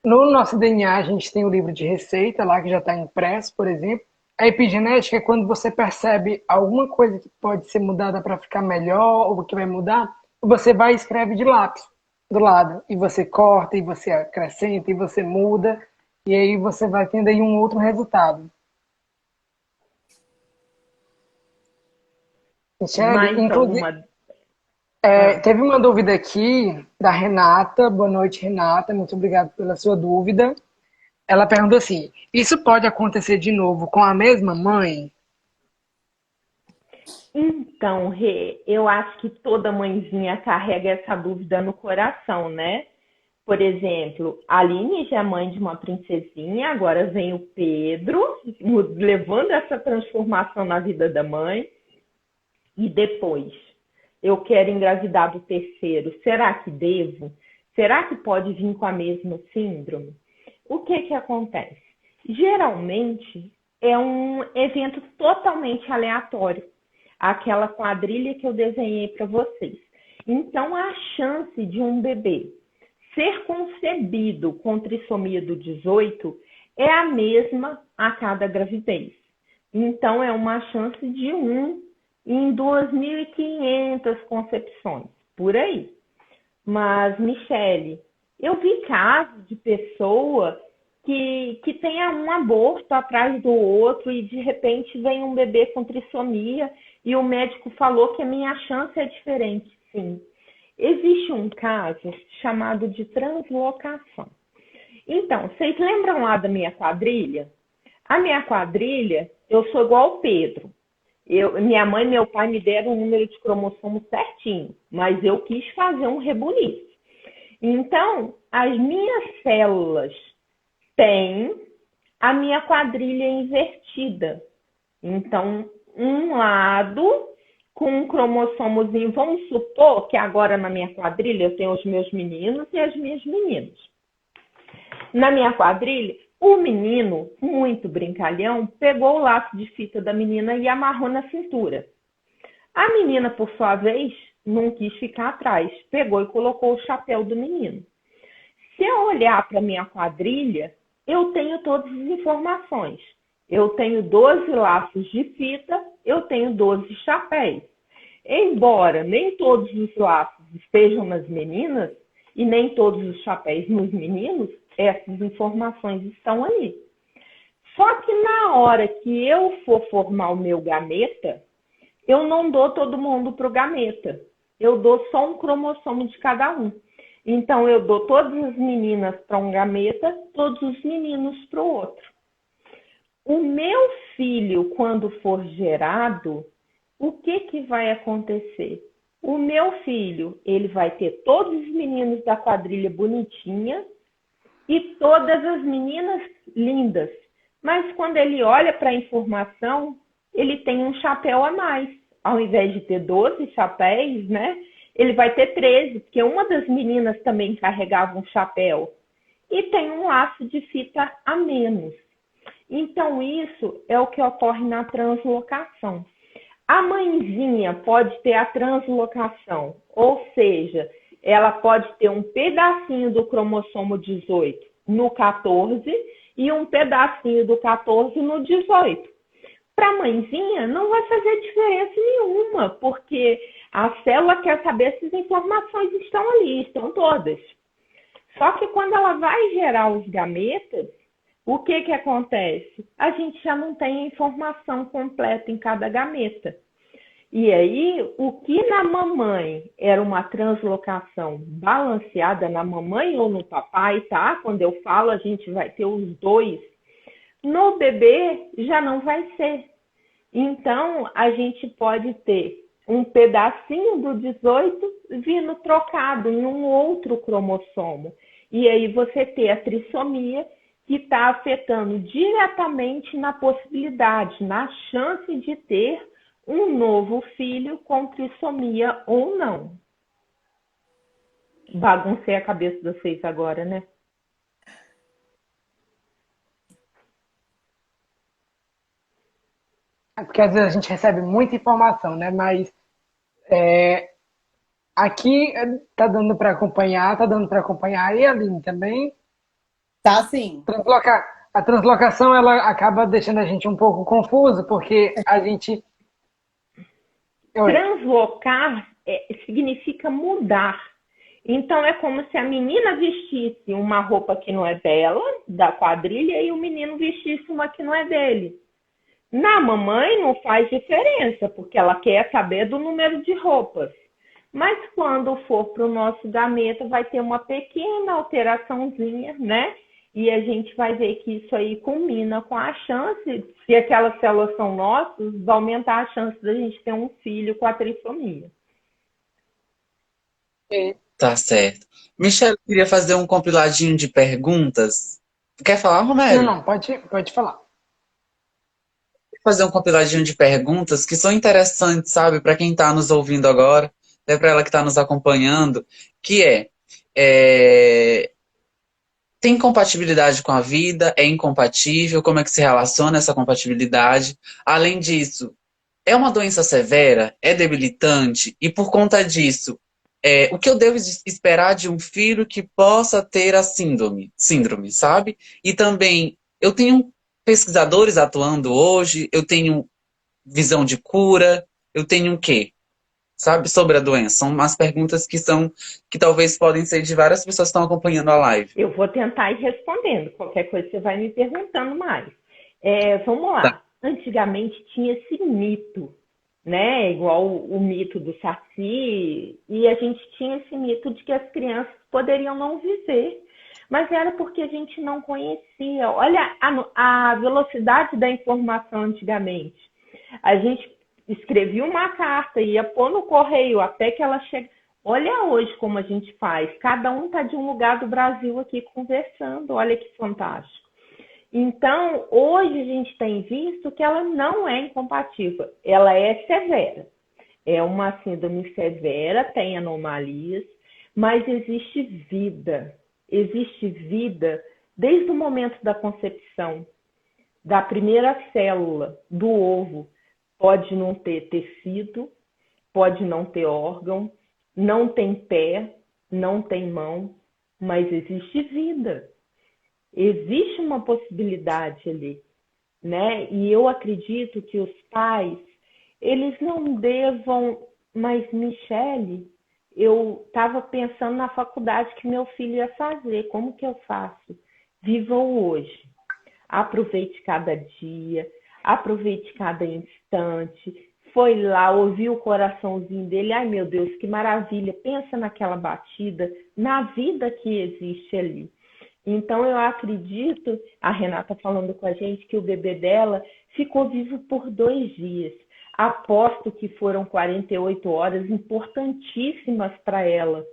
no nosso DNA a gente tem o livro de receita lá que já está impresso, por exemplo. A epigenética é quando você percebe alguma coisa que pode ser mudada para ficar melhor ou que vai mudar, você vai e escreve de lápis do lado. E você corta, e você acrescenta, e você muda. E aí você vai tendo aí um outro resultado. Michele, inclusive, teve uma dúvida aqui da Renata. Boa noite, Renata. Muito obrigado pela sua dúvida. Ela perguntou assim: isso pode acontecer de novo com a mesma mãe? Então, Rê, eu acho que toda mãezinha carrega essa dúvida no coração, né? Por exemplo, a Aline já é mãe de uma princesinha, agora vem o Pedro, levando essa transformação na vida da mãe. E depois, eu quero engravidar do terceiro. Será que devo? Será que pode vir com a mesma síndrome? O que acontece? Geralmente, é um evento totalmente aleatório. Aquela quadrilha que eu desenhei para vocês. Então, a chance de um bebê ser concebido com trissomia do 18 é a mesma a cada gravidez. Então, é uma chance de 1 em 2.500 concepções, por aí. Mas, Michele, eu vi casos de pessoa que tenha um aborto atrás do outro e, de repente, vem um bebê com trissomia e o médico falou que a minha chance é diferente. Sim. Existe um caso chamado de translocação. Então, vocês lembram lá da minha quadrilha? A minha quadrilha, eu sou igual ao Pedro. Minha mãe e meu pai me deram um número de cromossomos certinho, mas eu quis fazer um rebuliço. Então, as minhas células têm a minha quadrilha invertida. Então, um lado com um cromossomozinho, vamos supor que agora na minha quadrilha eu tenho os meus meninos e as minhas meninas. Na minha quadrilha, o menino, muito brincalhão, pegou o laço de fita da menina e amarrou na cintura. A menina, por sua vez, não quis ficar atrás, pegou e colocou o chapéu do menino. Se eu olhar para a minha quadrilha, eu tenho todas as informações. Eu tenho 12 laços de fita, eu tenho 12 chapéus. Embora nem todos os laços estejam nas meninas e nem todos os chapéus nos meninos, essas informações estão ali. Só que na hora que eu for formar o meu gameta, eu não dou todo mundo para o gameta. Eu dou só um cromossomo de cada um. Então, eu dou todas as meninas para um gameta, todos os meninos para o outro. O meu filho, quando for gerado, o que vai acontecer? O meu filho, ele vai ter todos os meninos da quadrilha bonitinha e todas as meninas lindas. Mas quando ele olha para a informação, ele tem um chapéu a mais. Ao invés de ter 12 chapéus, né? Ele vai ter 13, porque uma das meninas também carregava um chapéu. E tem um laço de fita a menos. Então, isso é o que ocorre na translocação. A mãezinha pode ter a translocação, ou seja, ela pode ter um pedacinho do cromossomo 18 no 14 e um pedacinho do 14 no 18. Para a mãezinha, não vai fazer diferença nenhuma, porque a célula quer saber se as informações estão ali, estão todas. Só que quando ela vai gerar os gametas, o que que acontece? A gente já não tem a informação completa em cada gameta. E aí, o que na mamãe era uma translocação balanceada na mamãe ou no papai, tá? Quando eu falo, a gente vai ter os dois. No bebê, já não vai ser. Então, a gente pode ter um pedacinho do 18 vindo trocado em um outro cromossomo. E aí você ter a trissomia que está afetando diretamente na possibilidade, na chance de ter um novo filho com trissomia ou não. Baguncei a cabeça de vocês agora, né? É porque às vezes a gente recebe muita informação, né? Mas aqui tá dando para acompanhar, tá dando para acompanhar. E a Aline também. Tá sim. A translocação ela acaba deixando a gente um pouco confuso, porque a gente. Oi. Translocar significa mudar. Então é como se a menina vestisse uma roupa que não é dela, da quadrilha, e o menino vestisse uma que não é dele. Na mamãe não faz diferença, porque ela quer saber do número de roupas. Mas quando for para o nosso gameta, vai ter uma pequena alteraçãozinha, né? E a gente vai ver que isso aí combina com a chance, se aquelas células são nossas, vai aumentar a chance da gente ter um filho com a trissomia. Tá certo. Michelle, eu queria fazer um compiladinho de perguntas. Quer falar, Não, Romério? não, pode falar. Fazer um compiladinho de perguntas que são interessantes, sabe, para quem está nos ouvindo agora, até para ela que está nos acompanhando, que é, tem compatibilidade com a vida? É incompatível? Como é que se relaciona essa compatibilidade? Além disso, é uma doença severa? É debilitante? E por conta disso, o que eu devo esperar de um filho que possa ter a síndrome, sabe? E também, eu tenho pesquisadores atuando hoje, eu tenho visão de cura, eu tenho o quê? Sabe? Sobre a doença. São umas perguntas que talvez podem ser de várias pessoas que estão acompanhando a live. Eu vou tentar ir respondendo. Qualquer coisa você vai me perguntando mais. Vamos Tá. lá. Antigamente tinha esse mito, né? Igual o mito do Saci, e a gente tinha esse mito de que as crianças poderiam não viver. Mas era porque a gente não conhecia. Olha a velocidade da informação antigamente. A gente escrevia uma carta, ia pôr no correio até que ela chegue. Olha hoje como a gente faz. Cada um está de um lugar do Brasil aqui conversando. Olha que fantástico. Então, hoje a gente tem visto que ela não é incompatível. Ela é severa. É uma síndrome severa, tem anomalias, mas existe vida. Existe vida desde o momento da concepção, da primeira célula, do ovo. Pode não ter tecido, pode não ter órgão, não tem pé, não tem mão, mas existe vida. Existe uma possibilidade ali, né? E eu acredito que os pais, eles não devam, mas Michele, eu estava pensando na faculdade que meu filho ia fazer, como que eu faço? Viva o hoje. Aproveite cada dia, aproveite cada instante. Foi lá, ouviu o coraçãozinho dele, ai meu Deus, que maravilha, pensa naquela batida, na vida que existe ali. Então eu acredito, a Renata falando com a gente, que o bebê dela ficou vivo por 2 dias. Aposto que foram 48 horas importantíssimas para ela,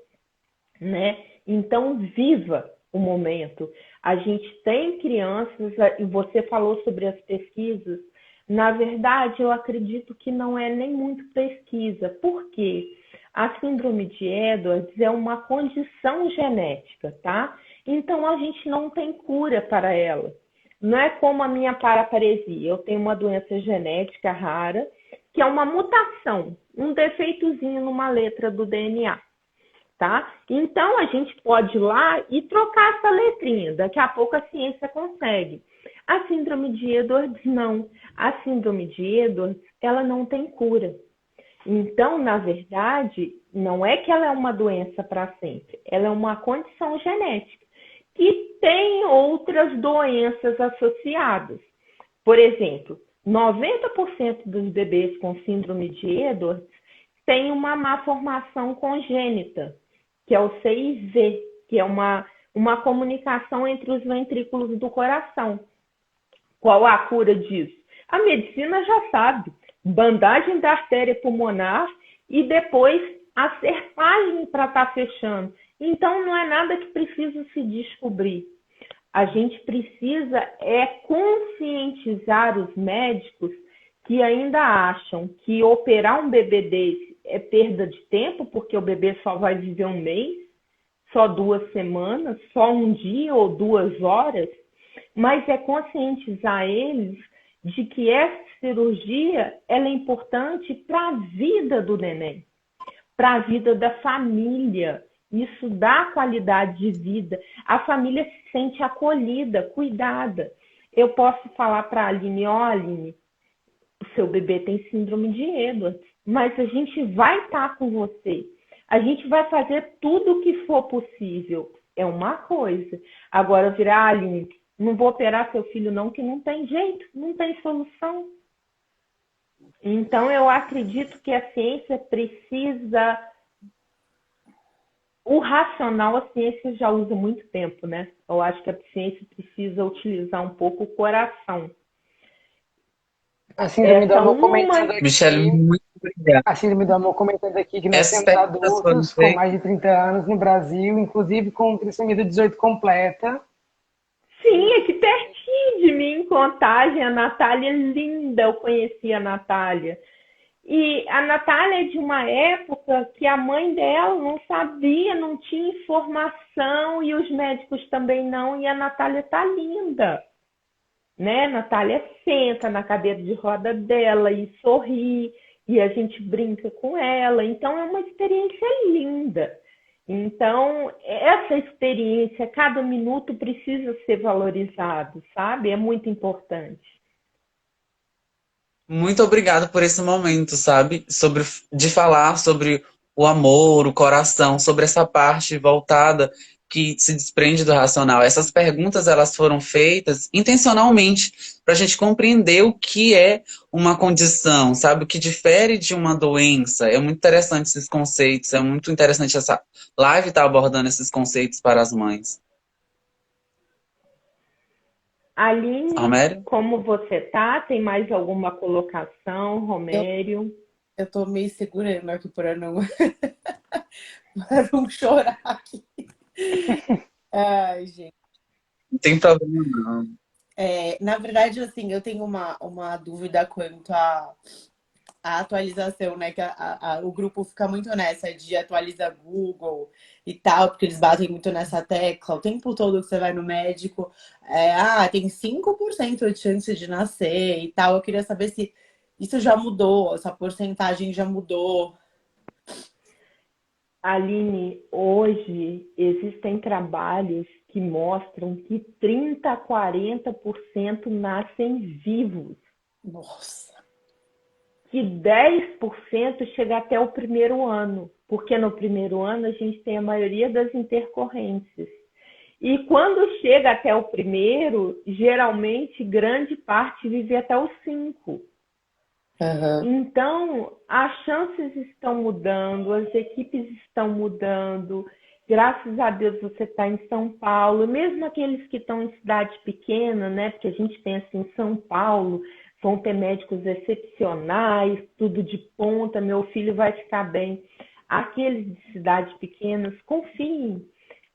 né? Então viva o momento. A gente tem crianças, e você falou sobre as pesquisas, na verdade, eu acredito que não é nem muito pesquisa. Por quê? A síndrome de Edwards é uma condição genética, tá? Então, a gente não tem cura para ela. Não é como a minha paraparesia. Eu tenho uma doença genética rara, que é uma mutação, um defeitozinho numa letra do DNA, tá? Então, a gente pode ir lá e trocar essa letrinha. Daqui a pouco a ciência consegue. A síndrome de Edwards, não. A síndrome de Edwards, ela não tem cura. Então, na verdade, Não é que ela é uma doença para sempre, ela é uma condição genética que tem outras doenças associadas. Por exemplo, 90% dos bebês com síndrome de Edwards têm uma má formação congênita, que é o CIV, que é uma comunicação entre os ventrículos do coração. Qual a cura disso? A medicina já sabe. Bandagem da artéria pulmonar e depois a serpagem para estar fechando. Então, não é nada que precisa se descobrir. A gente precisa conscientizar os médicos que ainda acham que operar um bebê desse é perda de tempo, porque o bebê só vai viver um mês, só 2 semanas, só um dia ou 2 horas, mas é conscientizar eles de que essa cirurgia ela é importante para a vida do neném, para a vida da família. Isso dá qualidade de vida. A família se sente acolhida, cuidada. Eu posso falar para a Aline, ó, Aline, o seu bebê tem síndrome de Edwards, mas a gente vai estar com você. A gente vai fazer tudo o que for possível. É uma coisa. Agora, virar, Aline, não vou operar seu filho não, que não tem jeito, não tem solução. Então, eu acredito que a ciência precisa... O racional, a ciência já usa há muito tempo, né? Eu acho que a ciência precisa utilizar um pouco o coração. A síndrome do amor comentando Michele, aqui, muito obrigada. a síndrome do amor comentando aqui que nós Essas temos perguntas foram adultos com feitas. mais de 30 anos no Brasil, inclusive com trissomia do 18 completa. Sim, aqui pertinho de mim, em Contagem, a Natália é linda, eu conheci a Natália. E a Natália é de uma época que a mãe dela não sabia, não tinha informação, e os médicos também não, e a Natália tá linda. Né? A Natália senta na cadeira de roda dela e sorri, e a gente brinca com ela. Então, é uma experiência linda. Então, essa experiência, cada minuto precisa ser valorizado, sabe? É muito importante. Muito obrigado por esse momento, sabe? De falar sobre o amor, o coração, sobre essa parte voltada que se desprende do racional. Essas perguntas, elas foram feitas intencionalmente para a gente compreender o que é uma condição, sabe? O que difere de uma doença. É muito interessante esses conceitos, é muito interessante essa live estar abordando esses conceitos para as mães. Aline, Romério? como você tá? Tem mais alguma colocação, Romério? Eu tô meio segurando aqui para não, para não chorar aqui. Ai, gente. Não tem problema, não. Na verdade, assim, eu tenho uma dúvida quanto à atualização, né? Que o grupo fica muito nessa de atualizar Google e tal, porque eles batem muito nessa tecla. O tempo todo que você vai no médico, tem 5% de chance de nascer e tal. Eu queria saber se isso já mudou, essa porcentagem já mudou. Aline, hoje existem trabalhos que mostram que 30% a 40% nascem vivos. Nossa. Que 10% chega até o primeiro ano, porque no primeiro ano a gente tem a maioria das intercorrências. E quando chega até o primeiro, geralmente grande parte vive até os 5. Uhum. Então, as chances estão mudando, as equipes estão mudando. Graças a Deus você está em São Paulo, mesmo aqueles que estão em cidade pequena, né? Porque a gente pensa em São Paulo, vão ter médicos excepcionais, tudo de ponta, meu filho vai ficar bem. Aqueles de cidades pequenas, confiem,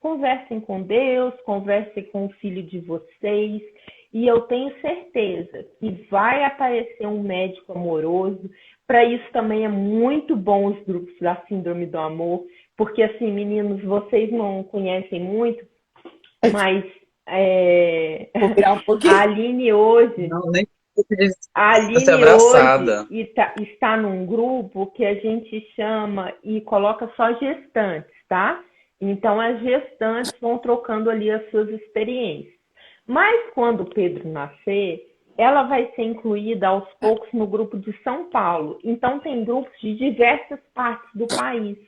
conversem com Deus, conversem com o filho de vocês, e eu tenho certeza que vai aparecer um médico amoroso. Para isso também é muito bom os grupos da Síndrome do Amor, porque assim, meninos, vocês não conhecem muito, mas Vou virar um pouquinho. a Aline hoje... Não, nem A Aline ser abraçada. hoje está num grupo que a gente chama e coloca só gestantes, tá? Então, as gestantes vão trocando ali as suas experiências. Mas, quando o Pedro nascer, ela vai ser incluída aos poucos no grupo de São Paulo. Então, tem grupos de diversas partes do país.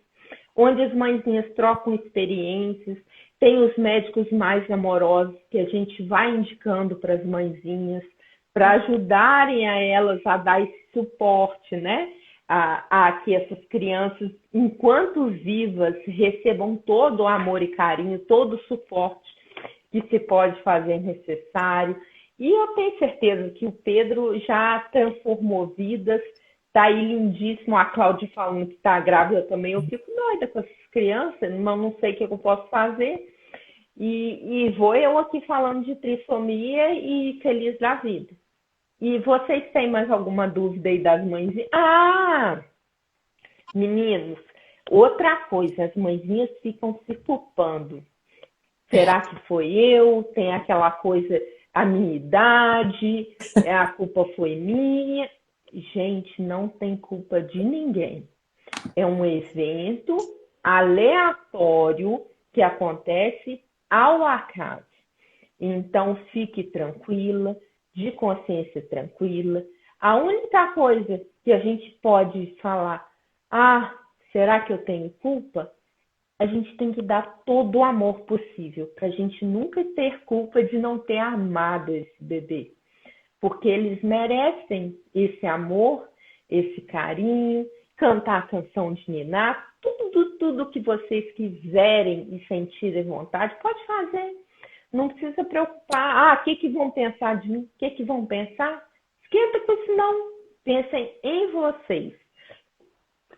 onde as mãezinhas trocam experiências, tem os médicos mais amorosos que a gente vai indicando para as mãezinhas, para ajudarem a elas a dar esse suporte, né? A que essas crianças, enquanto vivas, recebam todo o amor e carinho, todo o suporte que se pode fazer necessário. E eu tenho certeza que o Pedro já transformou vidas. Tá aí lindíssimo, a Cláudia falando que está grávida também. Eu fico doida com essas crianças, mas não sei o que eu posso fazer. E vou eu aqui falando de trissomia e feliz da vida. E vocês têm mais alguma dúvida aí das mãezinhas? Ah, meninos, outra coisa, as mãezinhas ficam se culpando. Será que foi eu? Tem aquela coisa, a minha idade, a culpa foi minha. Gente, não tem culpa de ninguém. É um evento aleatório que acontece ao acaso. Então, fique tranquila, de consciência tranquila. A única coisa que a gente pode falar, será que eu tenho culpa? A gente tem que dar todo o amor possível, para a gente nunca ter culpa de não ter amado esse bebê. Porque eles merecem esse amor, esse carinho, cantar a canção de Niná, tudo que vocês quiserem e sentirem vontade, pode fazer. Não precisa preocupar. O que vão pensar de mim? O que vão pensar? Esquenta com isso não. Pensem em vocês.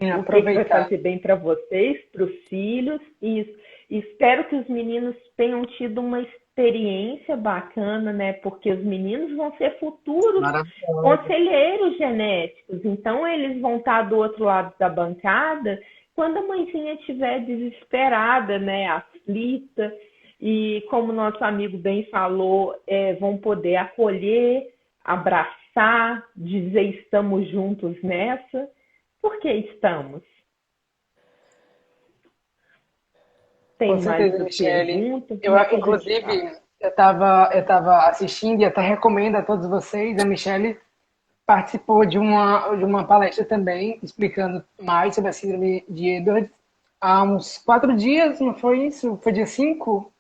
O que vai fazer bem para vocês, para os filhos. E espero que os meninos tenham tido uma experiência bacana, né? Porque os meninos vão ser futuros conselheiros genéticos. Então, eles vão estar do outro lado da bancada quando a mãezinha estiver desesperada, né? Aflita. E como nosso amigo bem falou, vão poder acolher, abraçar, dizer estamos juntos nessa. Por que estamos? Tem Com certeza, mais Michele. perguntas? Inclusive, eu estava assistindo e até recomendo a todos vocês. A Michele participou de uma palestra também, explicando mais sobre a síndrome de Edwards há uns 4 dias, não foi isso? Foi dia 5?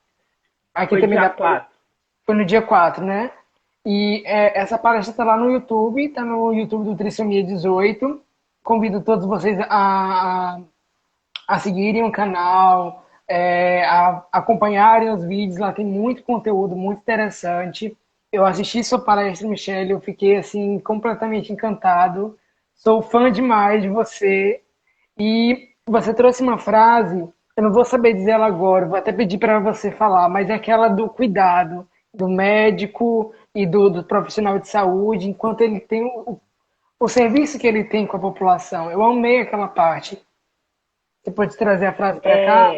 Aqui Foi também dia dá 4. Foi no dia 4, né? E essa palestra está lá no YouTube, está no YouTube do Trissomia 18. Convido todos vocês a seguirem o canal, a acompanharem os vídeos. Lá tem muito conteúdo, muito interessante. Eu assisti sua palestra, Michele, eu fiquei assim completamente encantado. Sou fã demais de você. E você trouxe uma frase, eu não vou saber dizer ela agora, vou até pedir para você falar, mas é aquela do cuidado do médico e do profissional de saúde, enquanto ele tem o serviço que ele tem com a população. Eu amei aquela parte. Você pode trazer a frase para cá?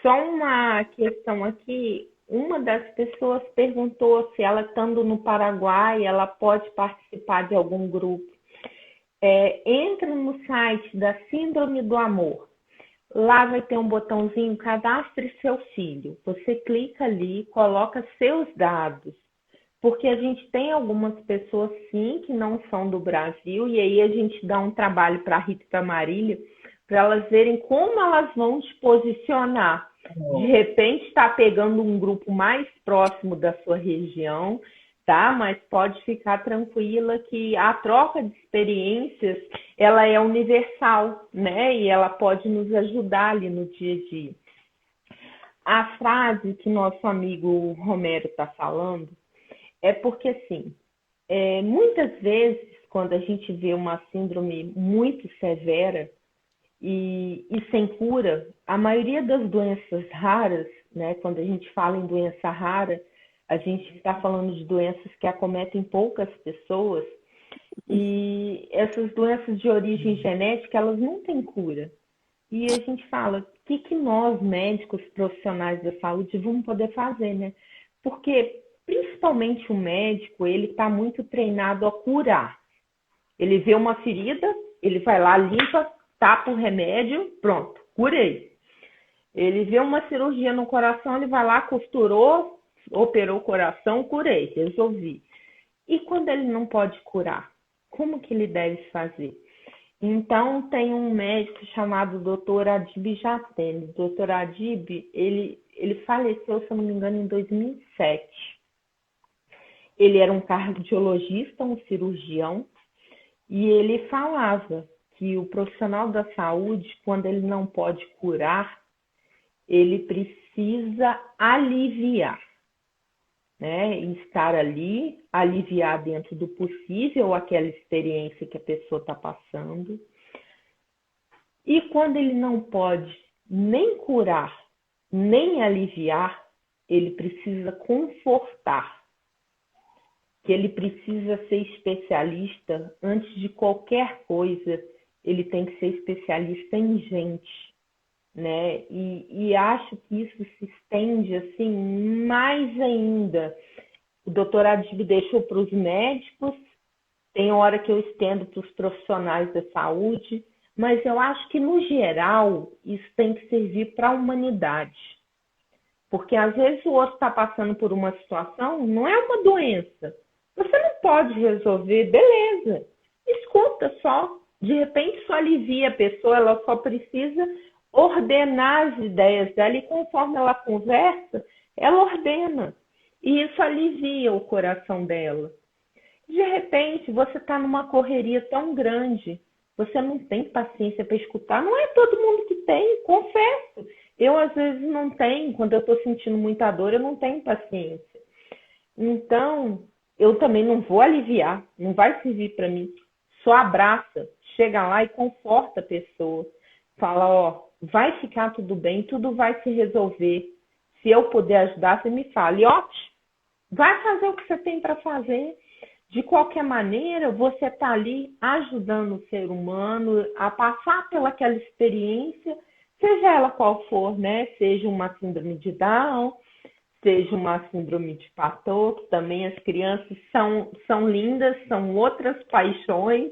Só uma questão aqui. Uma das pessoas perguntou se ela estando no Paraguai, ela pode participar de algum grupo. Entra no site da Síndrome do Amor. Lá vai ter um botãozinho Cadastre seu filho. Você clica ali, coloca seus dados. Porque a gente tem algumas pessoas, sim, que não são do Brasil, e aí a gente dá um trabalho para a Rita e para a Marília, para elas verem como elas vão te posicionar. De repente, está pegando um grupo mais próximo da sua região, tá? Mas pode ficar tranquila que a troca de experiências, ela é universal, né? E ela pode nos ajudar ali no dia a dia. A frase que nosso amigo Romero está falando é porque, assim, muitas vezes, quando a gente vê uma síndrome muito severa e sem cura, a maioria das doenças raras, né? Quando a gente fala em doença rara, a gente está falando de doenças que acometem poucas pessoas, e essas doenças de origem genética, elas não têm cura. E a gente fala, o que nós, médicos, profissionais da saúde, vamos poder fazer, né? Porque, principalmente o médico, ele está muito treinado a curar. Ele vê uma ferida, ele vai lá, limpa, tapa o remédio, pronto, curei. Ele vê uma cirurgia no coração, ele vai lá, costurou, operou o coração, curei, resolvi. E quando ele não pode curar, como que ele deve fazer? Então, tem um médico chamado Dr. Adib Jatene. Dr. Adib, ele faleceu, se eu não me engano, em 2007. Ele era um cardiologista, um cirurgião, e ele falava que o profissional da saúde, quando ele não pode curar, ele precisa aliviar, né? Estar ali, aliviar dentro do possível aquela experiência que a pessoa está passando. E quando ele não pode nem curar, nem aliviar, ele precisa confortar. Que ele precisa ser especialista antes de qualquer coisa, ele tem que ser especialista em gente, né? E acho que isso se estende assim mais ainda. O doutor Adib deixou para os médicos, tem hora que eu estendo para os profissionais da saúde, mas eu acho que, no geral, isso tem que servir para a humanidade. Porque, às vezes, o outro está passando por uma situação, não é uma doença. Você não pode resolver, beleza. Escuta só. De repente, isso alivia a pessoa, ela só precisa ordenar as ideias dela e, conforme ela conversa, ela ordena. E isso alivia o coração dela. De repente, você está numa correria tão grande, você não tem paciência para escutar. Não é todo mundo que tem, confesso. Eu, às vezes, não tenho. Quando eu estou sentindo muita dor, eu não tenho paciência. Então, eu também não vou aliviar, não vai servir para mim. Só abraça, chega lá e conforta a pessoa. Fala, ó, vai ficar tudo bem, tudo vai se resolver. Se eu puder ajudar, você me fala. E ó, vai fazer o que você tem para fazer. De qualquer maneira, você está ali ajudando o ser humano a passar pelaquela experiência, seja ela qual for, né? Seja uma síndrome de Down, seja uma síndrome de Patot, que também as crianças são lindas, são outras paixões,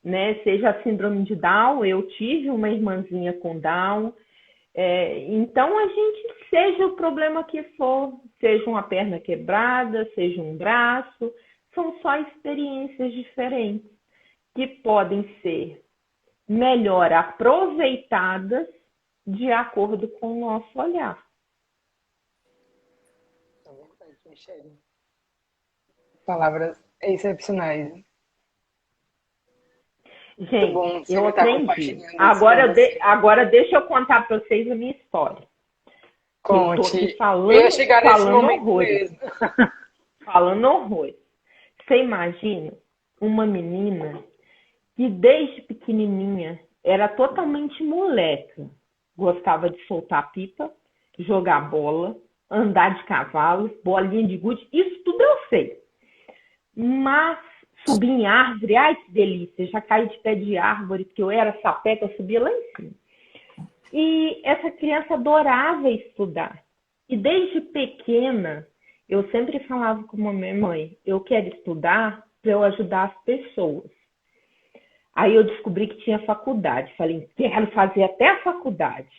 né? Seja a síndrome de Down, eu tive uma irmãzinha com Down. Então, a gente, seja o problema que for, seja uma perna quebrada, seja um braço, são só experiências diferentes que podem ser melhor aproveitadas de acordo com o nosso olhar. É verdade, Michele. Palavras excepcionais. Muito Gente, bom você eu estar aprendi. compartilhando esse Agora deixa eu contar para vocês a minha história. Eu tô aqui Conte. Eu ia chegar nesse momento horrores. mesmo. Falando horrores. Você imagina uma menina que desde pequenininha era totalmente moleca. Gostava de soltar pipa, jogar bola, andar de cavalo, bolinha de gude, isso tudo eu sei. Mas subir em árvore, ai que delícia, já caí de pé de árvore, porque eu era sapeca, eu subia lá em cima. E essa criança adorava estudar. E desde pequena, eu sempre falava com a minha mãe, eu quero estudar para eu ajudar as pessoas. Aí eu descobri que tinha faculdade. Falei, quero fazer até a faculdade.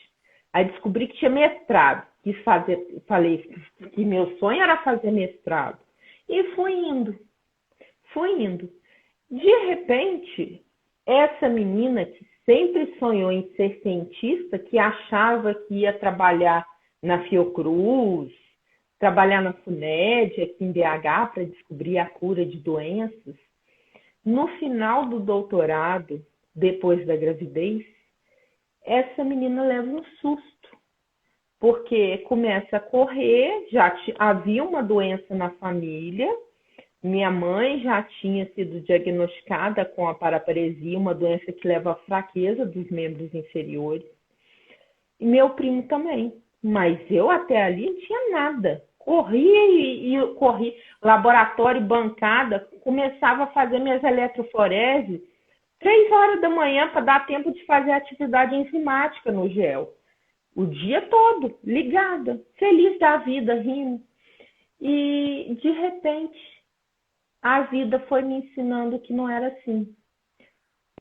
Aí descobri que tinha mestrado. Falei que meu sonho era fazer mestrado. E fui indo. De repente, essa menina que sempre sonhou em ser cientista, que achava que ia trabalhar na Fiocruz, trabalhar na FUNED, aqui em BH, para descobrir a cura de doenças, no final do doutorado, depois da gravidez, essa menina leva um susto, porque começa a correr, havia uma doença na família, minha mãe já tinha sido diagnosticada com a paraparesia, uma doença que leva à fraqueza dos membros inferiores, e meu primo também, mas eu até ali não tinha nada. Corria corri, laboratório, bancada, começava a fazer minhas eletroforeses 3 horas da manhã para dar tempo de fazer atividade enzimática no gel. O dia todo, ligada, feliz da vida, rindo. E, de repente, a vida foi me ensinando que não era assim.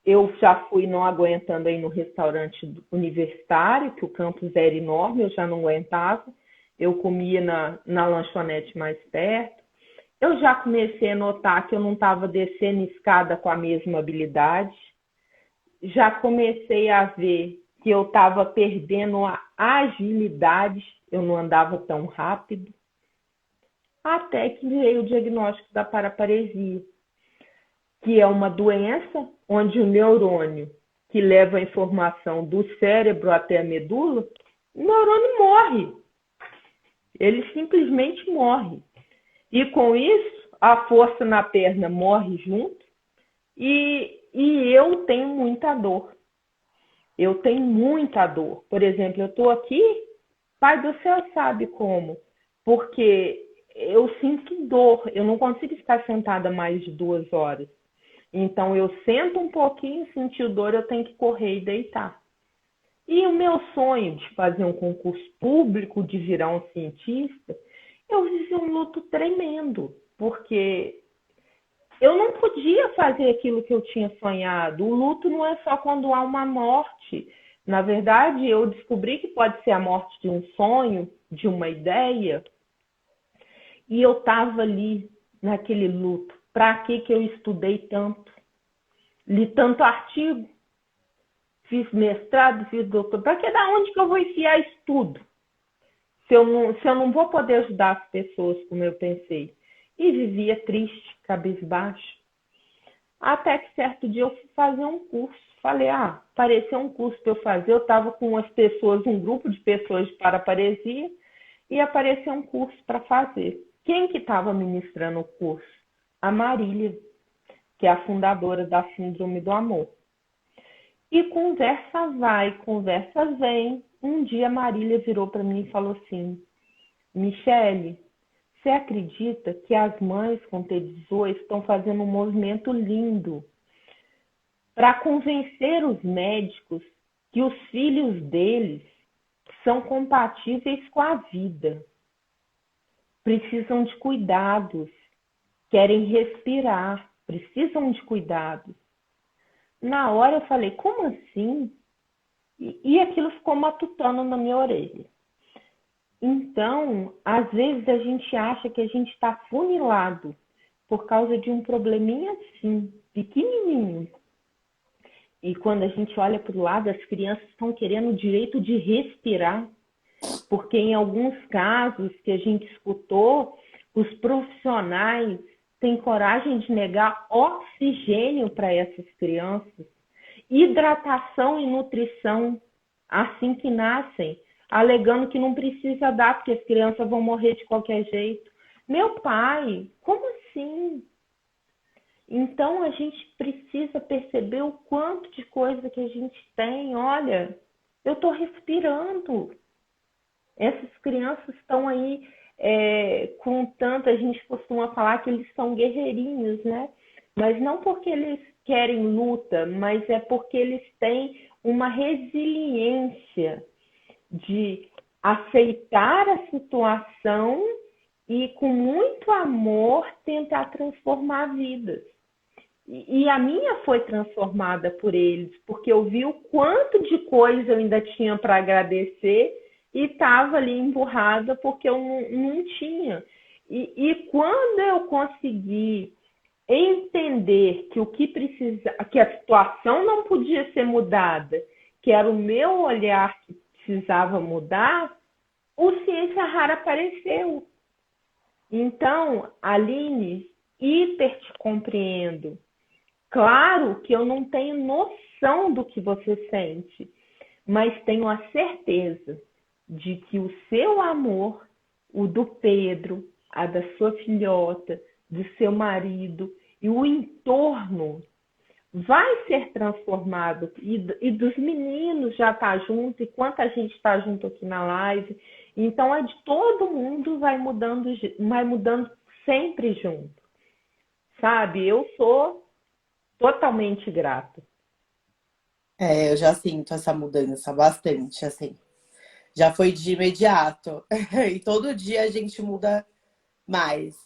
Eu já fui não aguentando aí no restaurante universitário, que o campus era enorme, eu já não aguentava. Eu comia na lanchonete mais perto. Eu já comecei a notar que eu não estava descendo escada com a mesma habilidade. já comecei a ver que eu estava perdendo a agilidade, eu não andava tão rápido, até que veio o diagnóstico da paraparesia, que é uma doença onde o neurônio que leva a informação do cérebro até a medula, o neurônio morre. Ele simplesmente morre. E com isso, a força na perna morre junto e eu tenho muita dor. Eu tenho muita dor. Por exemplo, eu estou aqui, Pai do céu sabe como, porque eu sinto dor. Eu não consigo ficar sentada mais de 2 horas. Então, eu sento um pouquinho, sentir dor, eu tenho que correr e deitar. E o meu sonho de fazer um concurso público, de virar um cientista, eu vivi um luto tremendo, porque eu não podia fazer aquilo que eu tinha sonhado. O luto não é só quando há uma morte. Na verdade, eu descobri que pode ser a morte de um sonho, de uma ideia, e eu estava ali, naquele luto. Para que eu estudei tanto? Li tanto artigo, fiz mestrado, fiz doutorado. Para que da onde que eu vou enfiar estudo? Se eu não vou poder ajudar as pessoas como eu pensei. E vivia triste, cabisbaixo. Até que certo dia eu fui fazer um curso. Falei, apareceu um curso para eu fazer. Eu estava com umas pessoas, um grupo de pessoas de paraparesia, e apareceu um curso para fazer. Quem que estava ministrando o curso? A Marília, que é a fundadora da Síndrome do Amor. E conversa vai, conversa vem. Um dia a Marília virou para mim e falou assim, Michele, você acredita que as mães com T18 estão fazendo um movimento lindo para convencer os médicos que os filhos deles são compatíveis com a vida, precisam de cuidados, querem respirar, precisam de cuidados. Na hora eu falei, como assim? E aquilo ficou matutando na minha orelha. Então, às vezes a gente acha que a gente está funilado por causa de um probleminha assim, pequenininho. E quando a gente olha para o lado, as crianças estão querendo o direito de respirar, porque em alguns casos que a gente escutou, os profissionais têm coragem de negar oxigênio para essas crianças, hidratação e nutrição assim que nascem, alegando que não precisa dar, porque as crianças vão morrer de qualquer jeito. Meu pai, como assim? Então, a gente precisa perceber o quanto de coisa que a gente tem. Olha, eu estou respirando. Essas crianças estão aí com tanto, a gente costuma falar que eles são guerreirinhos, né? Mas não porque eles querem luta, mas é porque eles têm uma resiliência de aceitar a situação e, com muito amor, tentar transformar vidas. E a minha foi transformada por eles, porque eu vi o quanto de coisa eu ainda tinha para agradecer e estava ali emburrada porque eu não tinha. E quando eu consegui entender que o que precisa, que a situação não podia ser mudada, que era o meu olhar que precisava mudar, o Ciência Rara apareceu. Então, Aline, hiper te compreendo. Claro que eu não tenho noção do que você sente, mas tenho a certeza de que o seu amor, o do Pedro, a da sua filhota, do seu marido e o entorno vai ser transformado. E dos meninos já tá junto, e quanta gente está junto aqui na live. Então, é de todo mundo vai mudando sempre junto. Sabe? Eu sou totalmente grata. Eu já sinto essa mudança bastante, assim. Já foi de imediato. E todo dia a gente muda mais.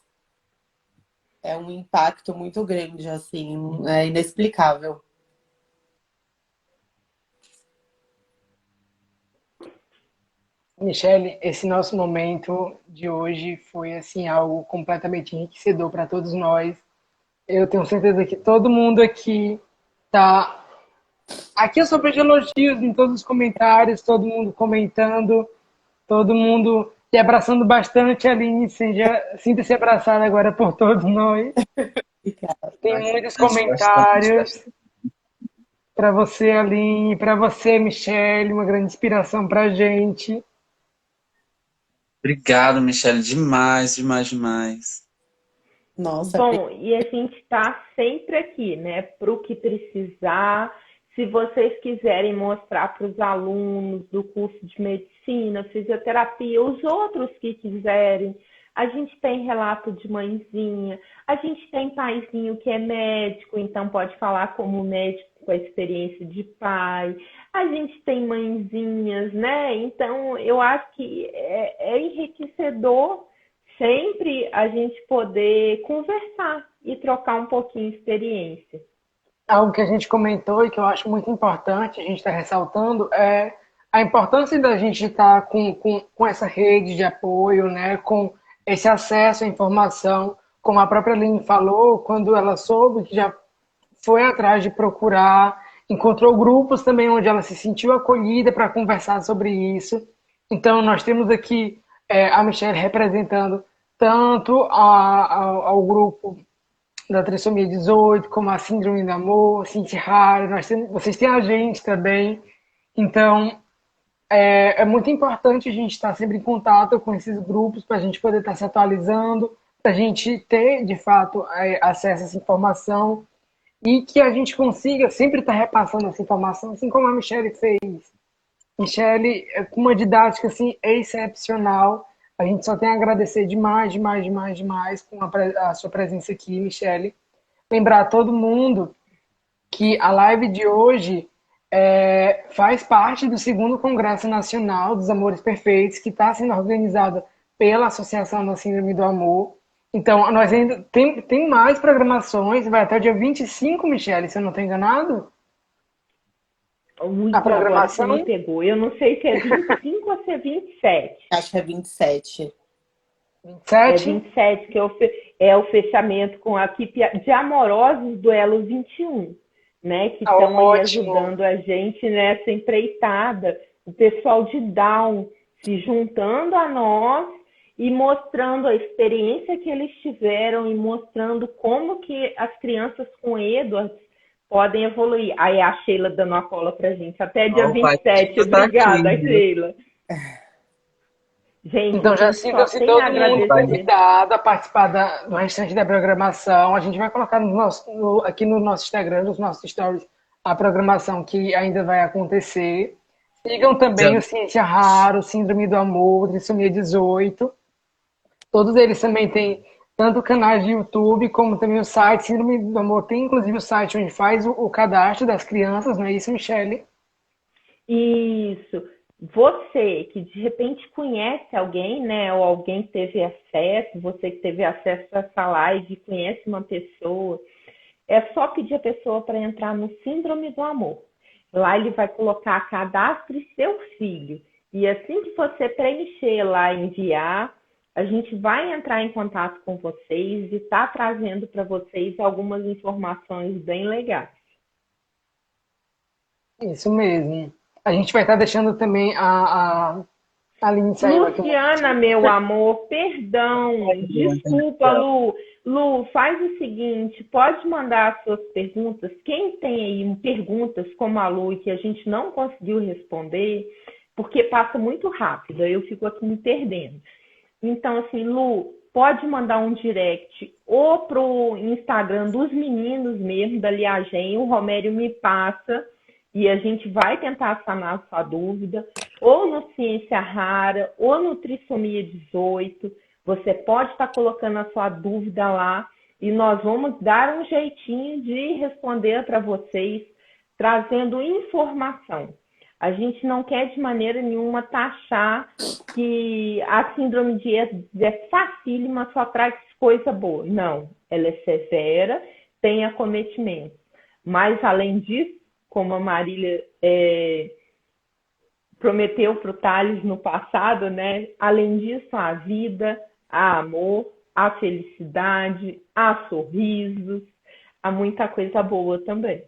É um impacto muito grande, assim, é inexplicável. Michele, esse nosso momento de hoje foi assim algo completamente enriquecedor para todos nós. Eu tenho certeza que todo mundo aqui está Aqui eu só vejo elogios em todos os comentários, todo mundo comentando, todo mundo te abraçando bastante, Aline. Sinta-se abraçada agora por todos nós. Tem muitos Bastante, bastante, bastante. comentários para você, Aline, para você, Michelle, uma grande inspiração para a gente. Obrigado, Michelle, demais, demais, demais. Nossa, Bom, e a gente está sempre aqui, né? Para o que precisar. Se vocês quiserem mostrar para os alunos do curso de medicina, fisioterapia, os outros que quiserem, a gente tem relato de mãezinha, a gente tem paizinho que é médico, então pode falar como médico com a experiência de pai. A gente tem mãezinhas, né? Então, eu acho que é enriquecedor sempre a gente poder conversar e trocar um pouquinho de experiência. Algo que a gente comentou e que eu acho muito importante, a gente está ressaltando, é a importância da gente estar com essa rede de apoio, né, com esse acesso à informação, como a própria Aline falou, quando ela soube que já foi atrás de procurar, encontrou grupos também onde ela se sentiu acolhida para conversar sobre isso. Então, nós temos aqui a Michelle representando tanto ao grupo da trissomia 18, como a síndrome do amor, Cinti Rara, vocês têm a gente também. Então, é muito importante a gente estar sempre em contato com esses grupos para a gente poder estar se atualizando, para a gente ter, de fato, acesso a essa informação e que a gente consiga sempre estar repassando essa informação, assim como a Michelle fez. Michelle, com uma didática assim, excepcional. A gente só tem a agradecer demais, demais, demais, demais com a sua presença aqui, Michelle. Lembrar a todo mundo que a live de hoje faz parte do segundo Congresso Nacional dos Amores Perfeitos, que está sendo organizado pela Associação da Síndrome do Amor. Então, nós ainda tem mais programações, vai até o dia 25, Michelle, se eu não estou enganado. A Muito agora você me programação pegou. Eu não sei se é 25 ou se é 27. acho que é 27. É 27. 27, que é o fechamento com a equipe de amorosos do Elo 21, né? Que estão aí Ótimo. ajudando a gente nessa empreitada. O pessoal de Down se juntando a nós e mostrando a experiência que eles tiveram e mostrando como que as crianças com Edwards podem evoluir. Aí a Sheila dando a cola pra gente. Até dia Ó, o pai 27. tá Obrigada, aqui, viu? Sheila. Gente, Então a já gente só sinta-se tem a todo mundo agradecer. convidado a participar do restante da programação. A gente vai colocar aqui no nosso Instagram, nos nossos stories, a programação que ainda vai acontecer. Sigam também o Ciência Raro, Síndrome do Amor, Trissomia 18. Todos eles também têm tanto canais de YouTube como também o site Síndrome do Amor. Tem inclusive o site onde faz o cadastro das crianças, não é isso, Michele? Isso. Você que de repente conhece alguém, né? Ou alguém que teve acesso, você que teve acesso a essa live, conhece uma pessoa, é só pedir a pessoa para entrar no Síndrome do Amor. Lá ele vai colocar cadastre seu filho. E assim que você preencher lá e enviar, a gente vai entrar em contato com vocês e está trazendo para vocês algumas informações bem legais. Isso mesmo. A gente vai estar deixando também a Aline saiu aqui um Luciana, momentinho. meu amor, perdão, desculpa, Lu. Lu, faz o seguinte, pode mandar as suas perguntas. Quem tem aí perguntas como a Lu e que a gente não conseguiu responder, porque passa muito rápido, aí eu fico aqui me perdendo. Então, assim, Lu, pode mandar um direct ou pro Instagram dos meninos mesmo, da Liagem, o Romério me passa e a gente vai tentar sanar a sua dúvida, ou no Ciência Rara, ou no Trissomia 18. Você pode estar colocando a sua dúvida lá e nós vamos dar um jeitinho de responder para vocês, trazendo informação. A gente não quer de maneira nenhuma taxar que a síndrome de Edwards é facílima, só traz coisa boa. Não, ela é severa, tem acometimento. Mas, além disso, como a Marília prometeu para o Thales no passado, né? Além disso, há vida, há amor, há felicidade, há sorrisos, há muita coisa boa também,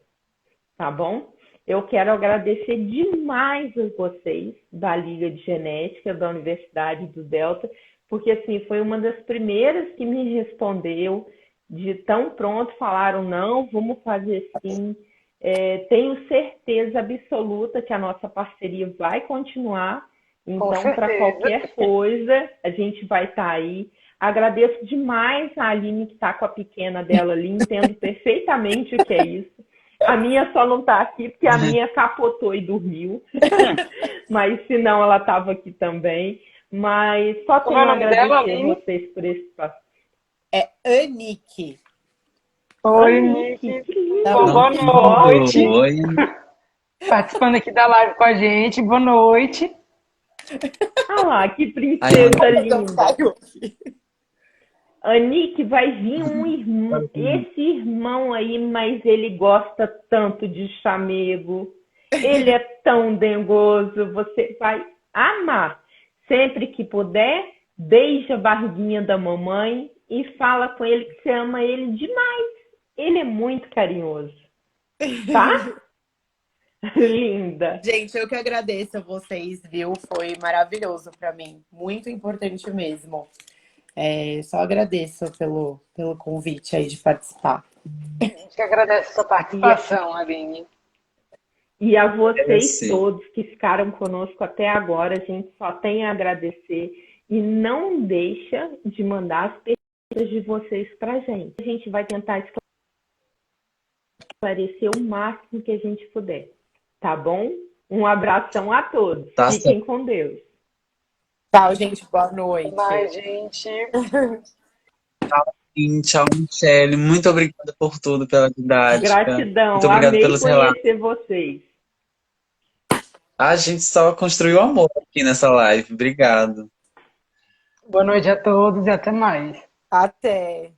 tá bom? Eu quero agradecer demais a vocês da Liga de Genética da Universidade do Delta, porque assim, foi uma das primeiras que me respondeu, de tão pronto, falaram, não, vamos fazer sim. Tenho certeza absoluta que a nossa parceria vai continuar. Com Então, para certeza. qualquer coisa, a gente vai estar aí. Agradeço demais a Aline, que está com a pequena dela ali, entendo perfeitamente o que é isso. A minha só não está aqui, porque a minha capotou e dormiu. Mas, se não, ela estava aqui também. Mas só Como é tenho o a nome dela, agradecer a Aline? vocês por esse espaço. É Anique. Oi, Anique, Nick. que lindo! Tá Bom, bom. boa noite. Oi. Participando aqui da live com a gente. Boa noite. Ah lá, que Ai, princesa Então, linda! saiu. Anique, vai vir um irmão, esse irmão aí, mas ele gosta tanto de chamego, ele é tão dengoso, você vai amar. Sempre que puder, beija a barriguinha da mamãe e fala com ele que você ama ele demais. Ele é muito carinhoso, tá? Linda. Gente, eu que agradeço a vocês, viu? Foi maravilhoso para mim. Muito importante mesmo. Só agradeço pelo convite aí de participar. A gente que agradece a sua participação, Aline. E a vocês Sim. todos que ficaram conosco até agora, a gente só tem a agradecer. E não deixa de mandar as perguntas de vocês para a gente. A gente vai tentar esclarecer o máximo que a gente puder. Tá bom? Um abração a todos. Tá Fiquem com Deus. Tchau, gente. Boa noite. Mas, gente, Tchau, Michele. Muito obrigada por tudo, pela didática. Gratidão. Muito obrigado Amei pelos relatos. conhecer vocês. A gente só construiu amor aqui nessa live. Obrigado. boa noite a todos e até mais. Até.